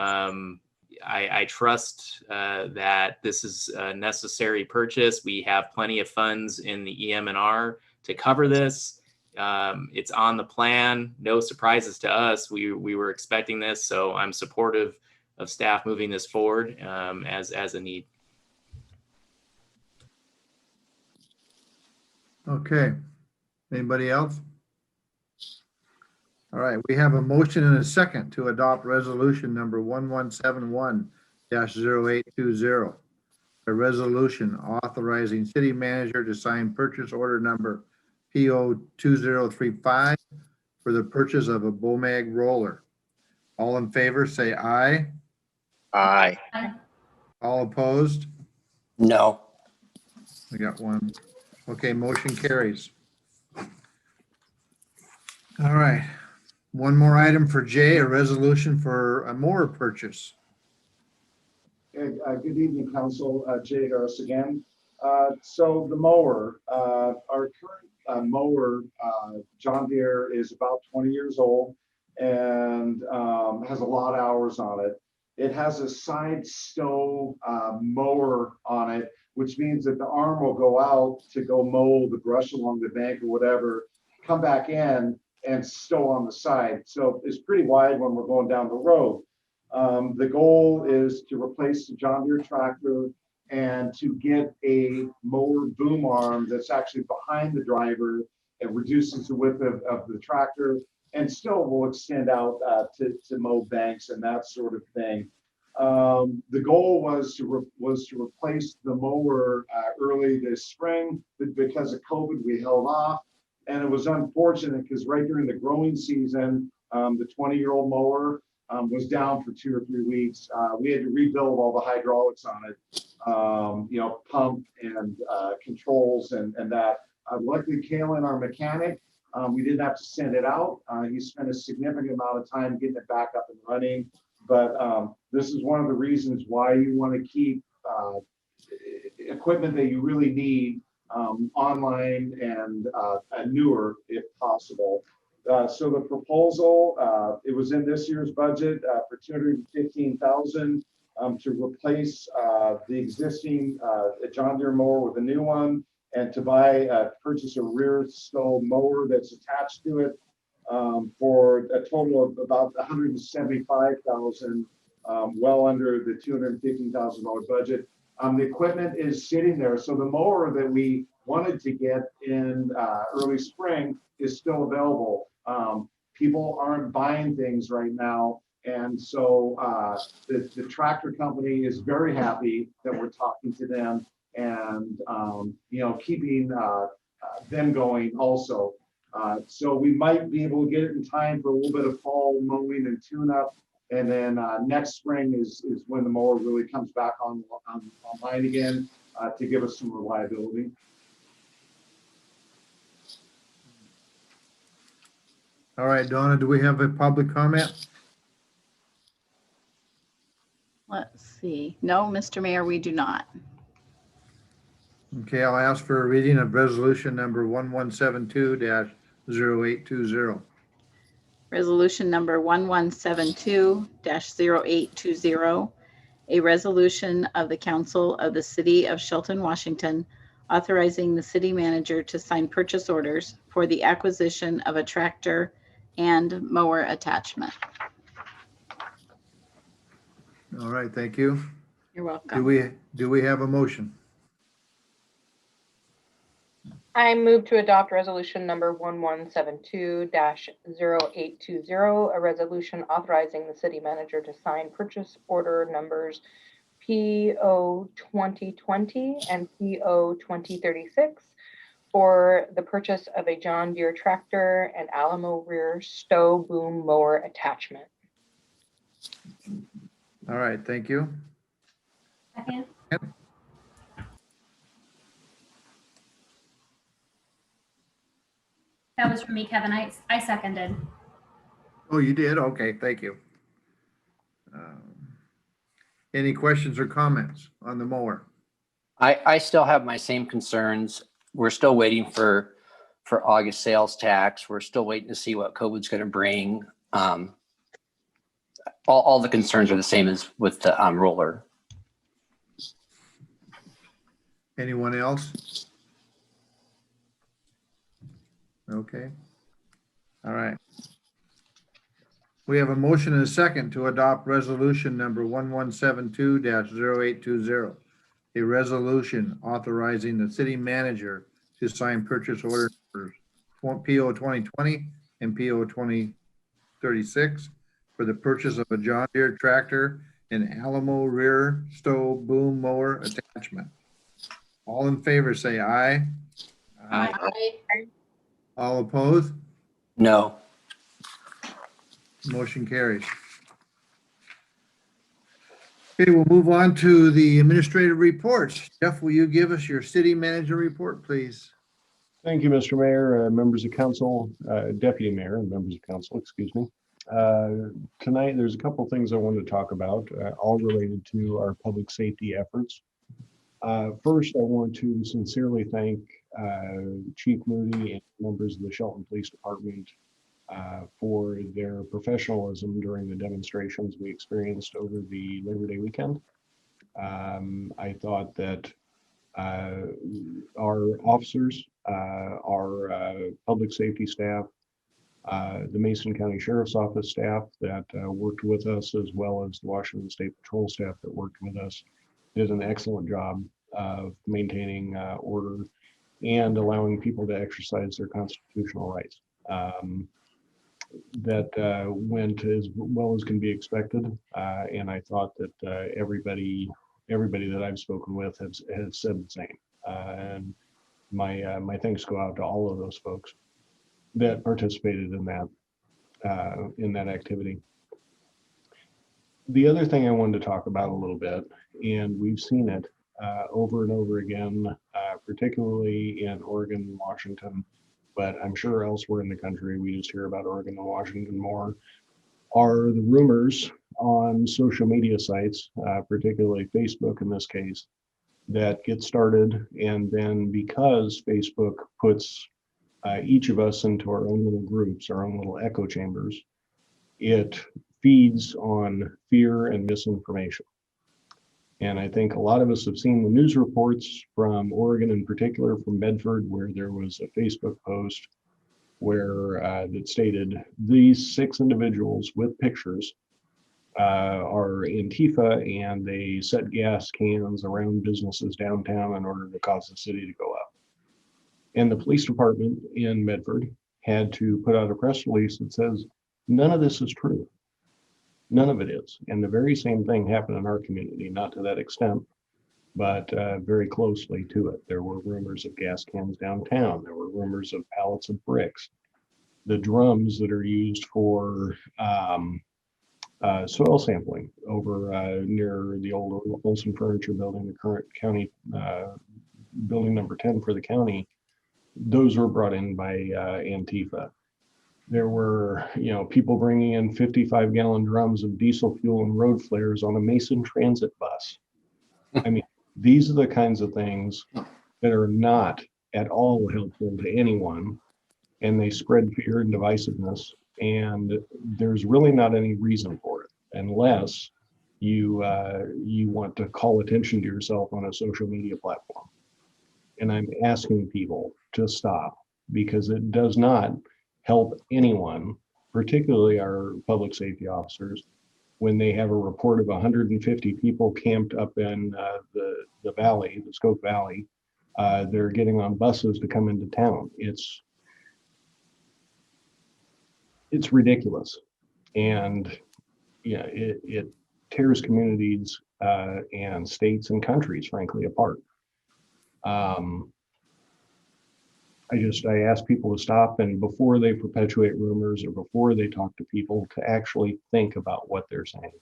I trust that this is a necessary purchase. We have plenty of funds in the EM&R to cover this. It's on the plan. No surprises to us. We were expecting this, so I'm supportive of staff moving this forward as a need. Okay. Anybody else? All right, we have a motion and a second to adopt resolution number 1171-0820. A resolution authorizing city manager to sign purchase order number PO2035 for the purchase of a BOMAG roller. All in favor, say aye. Aye. All opposed? No. We got one. Okay, motion carries. All right. One more item for Jay, a resolution for a mower purchase. Good evening, Council. Jay Harris again. So the mower, our current mower, John Deere, is about 20 years old and has a lot of hours on it. It has a side stow mower on it, which means that the arm will go out to go mow the brush along the bank or whatever, come back in and stow on the side. So it's pretty wide when we're going down the road. The goal is to replace the John Deere tractor and to get a mower boom arm that's actually behind the driver. It reduces the width of the tractor and still will extend out to mow banks and that sort of thing. The goal was to replace the mower early this spring, but because of COVID, we held off. And it was unfortunate because right during the growing season, the 20-year-old mower was down for 2 or 3 weeks. We had to rebuild all the hydraulics on it, you know, pump and controls and that. Luckily, Kalen, our mechanic, we didn't have to send it out. He spent a significant amount of time getting it back up and running. But this is one of the reasons why you want to keep equipment that you really need online and newer if possible. So the proposal, it was in this year's budget for $215,000 to replace the existing John Deere mower with a new one, and to purchase a rear stow mower that's attached to it for a total of about $175,000, well under the $215,000 budget. The equipment is sitting there. So the mower that we wanted to get in early spring is still available. People aren't buying things right now. And so the tractor company is very happy that we're talking to them and, you know, keeping them going also. So we might be able to get it in time for a little bit of fall mowing and tune up. And then next spring is when the mower really comes back online again to give us some reliability. All right, Donna, do we have a public comment? Let's see. No, Mr. Mayor, we do not. Okay, I'll ask for a reading of resolution number 1172-0820. Resolution number 1172-0820, a resolution of the Council of the City of Shelton, Washington, authorizing the city manager to sign purchase orders for the acquisition of a tractor and mower attachment. All right, thank you. You're welcome. Do we have a motion? I move to adopt resolution number 1172-0820, a resolution authorizing the city manager to sign purchase order numbers PO 2020 and PO 2036 for the purchase of a John Deere tractor and Alamo rear stow boom mower attachment. All right, thank you. Second. That was from me, Kevin. I seconded. Oh, you did? Okay, thank you. Any questions or comments on the mower? I still have my same concerns. We're still waiting for August sales tax. We're still waiting to see what COVID's going to bring. All the concerns are the same as with the roller. Anyone else? Okay. All right. We have a motion and a second to adopt resolution number 1172-0820, a resolution authorizing the city manager to sign purchase orders for PO 2020 and PO 2036 for the purchase of a John Deere tractor and Alamo rear stow boom mower attachment. All in favor say aye. Aye. All opposed? No. Motion carries. Okay, we'll move on to the administrative reports. Jeff, will you give us your city manager report, please? Thank you, Mr. Mayor, members of council, deputy mayor and members of council, excuse me. Tonight, there's a couple of things I wanted to talk about, all related to our public safety efforts. First, I want to sincerely thank Chief Moody and members of the Shelton Police Department for their professionalism during the demonstrations we experienced over the Labor Day weekend. I thought that our officers, our public safety staff, the Mason County Sheriff's Office staff that worked with us, as well as the Washington State Patrol staff that worked with us, did an excellent job of maintaining order and allowing people to exercise their constitutional rights. went as well as can be expected. And I thought that everybody that I've spoken with has said the same. And my thanks go out to all of those folks that participated in that activity. The other thing I wanted to talk about a little bit, and we've seen it over and over again, particularly in Oregon and Washington, but I'm sure elsewhere in the country, we just hear about Oregon and Washington more, are the rumors on social media sites, particularly Facebook in this case, that get started. And then because Facebook puts each of us into our own little groups, our own little echo chambers, it feeds on fear and misinformation. And I think a lot of us have seen the news reports from Oregon, in particular from Medford, where there was a Facebook post where that stated these 6 individuals with pictures are Antifa, and they set gas cans around businesses downtown in order to cause the city to go up. And the police department in Medford had to put out a press release that says, none of this is true. None of it is. And the very same thing happened in our community, not to that extent, but very closely to it. There were rumors of gas cans downtown. There were rumors of pallets of bricks. The drums that are used for soil sampling over near the old Olson Furniture Building, the current county building number 10 for the county, those were brought in by Antifa. There were, people bringing in 55-gallon drums of diesel fuel and road flares on a Mason Transit bus. I mean, these are the kinds of things that are not at all helpful to anyone, and they spread fear and divisiveness. And there's really not any reason for it, unless you want to call attention to yourself on a social media platform. And I'm asking people to stop, because it does not help anyone, particularly our public safety officers, when they have a report of 150 people camped up in the valley, the Skoke Valley. They're getting on buses to come into town. It's ridiculous. And it tears communities and states and countries, frankly, apart. I ask people to stop, and before they perpetuate rumors or before they talk to people, to actually think about what they're saying,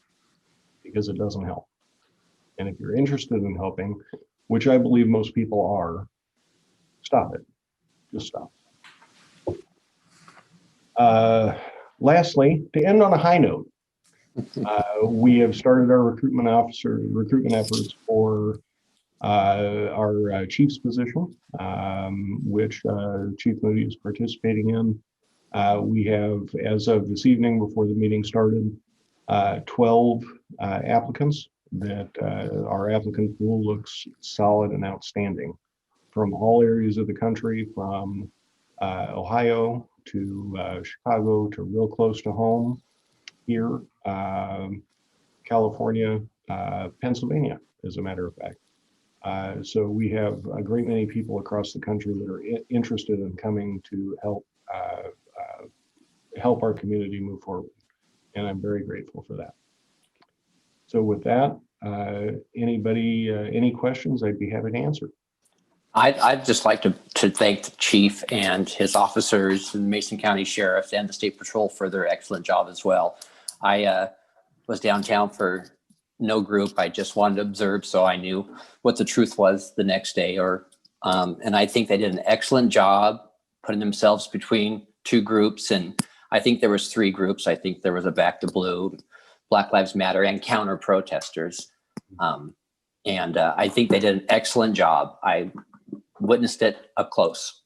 because it doesn't help. And if you're interested in helping, which I believe most people are, stop it. Just stop. Lastly, to end on a high note, we have started our recruitment efforts for our chief's position, which Chief Moody is participating in. We have, as of this evening before the meeting started, 12 applicants. That our applicant pool looks solid and outstanding from all areas of the country, from Ohio to Chicago to real close to home here, California, Pennsylvania, as a matter of fact. So we have a great many people across the country that are interested in coming to help our community move forward. And I'm very grateful for that. So with that, anybody, any questions, I'd be happy to answer. I'd just like to thank the chief and his officers and Mason County Sheriff and the State Patrol for their excellent job as well. I was downtown for no group. I just wanted to observe, so I knew what the truth was the next day. And I think they did an excellent job putting themselves between 2 groups. And I think there was 3 groups. I think there was a Back to Blue, Black Lives Matter, and counter protesters. And I think they did an excellent job. I witnessed it up close.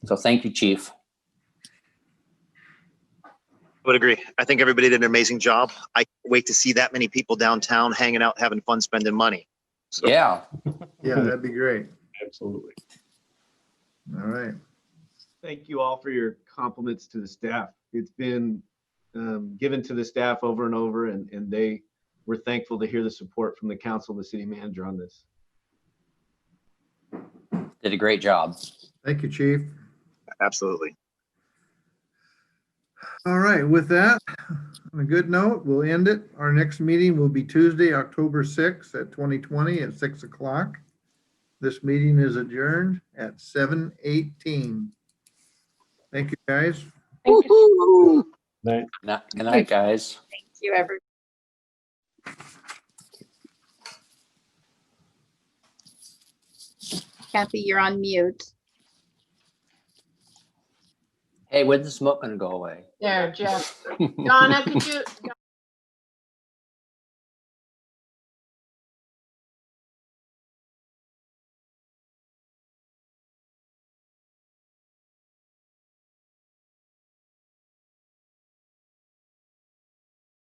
So thank you, Chief. I would agree. I think everybody did an amazing job. I can't wait to see that many people downtown hanging out, having fun, spending money. So. Yeah. Yeah, that'd be great. Absolutely. All right. Thank you all for your compliments to the staff. It's been given to the staff over and over, and they were thankful to hear the support from the council and the city manager on this. Did a great job. Thank you, Chief. Absolutely. All right, with that, on a good note, we'll end it. Our next meeting will be Tuesday, October 6th at 2020 at 6 o'clock. This meeting is adjourned at 7:18. Thank you, guys. Thank you. Night. Good night, guys. Thank you, everyone. Kathy, you're on mute. Hey, when's the smoke gonna go away? There, Jeff. Donna, could you,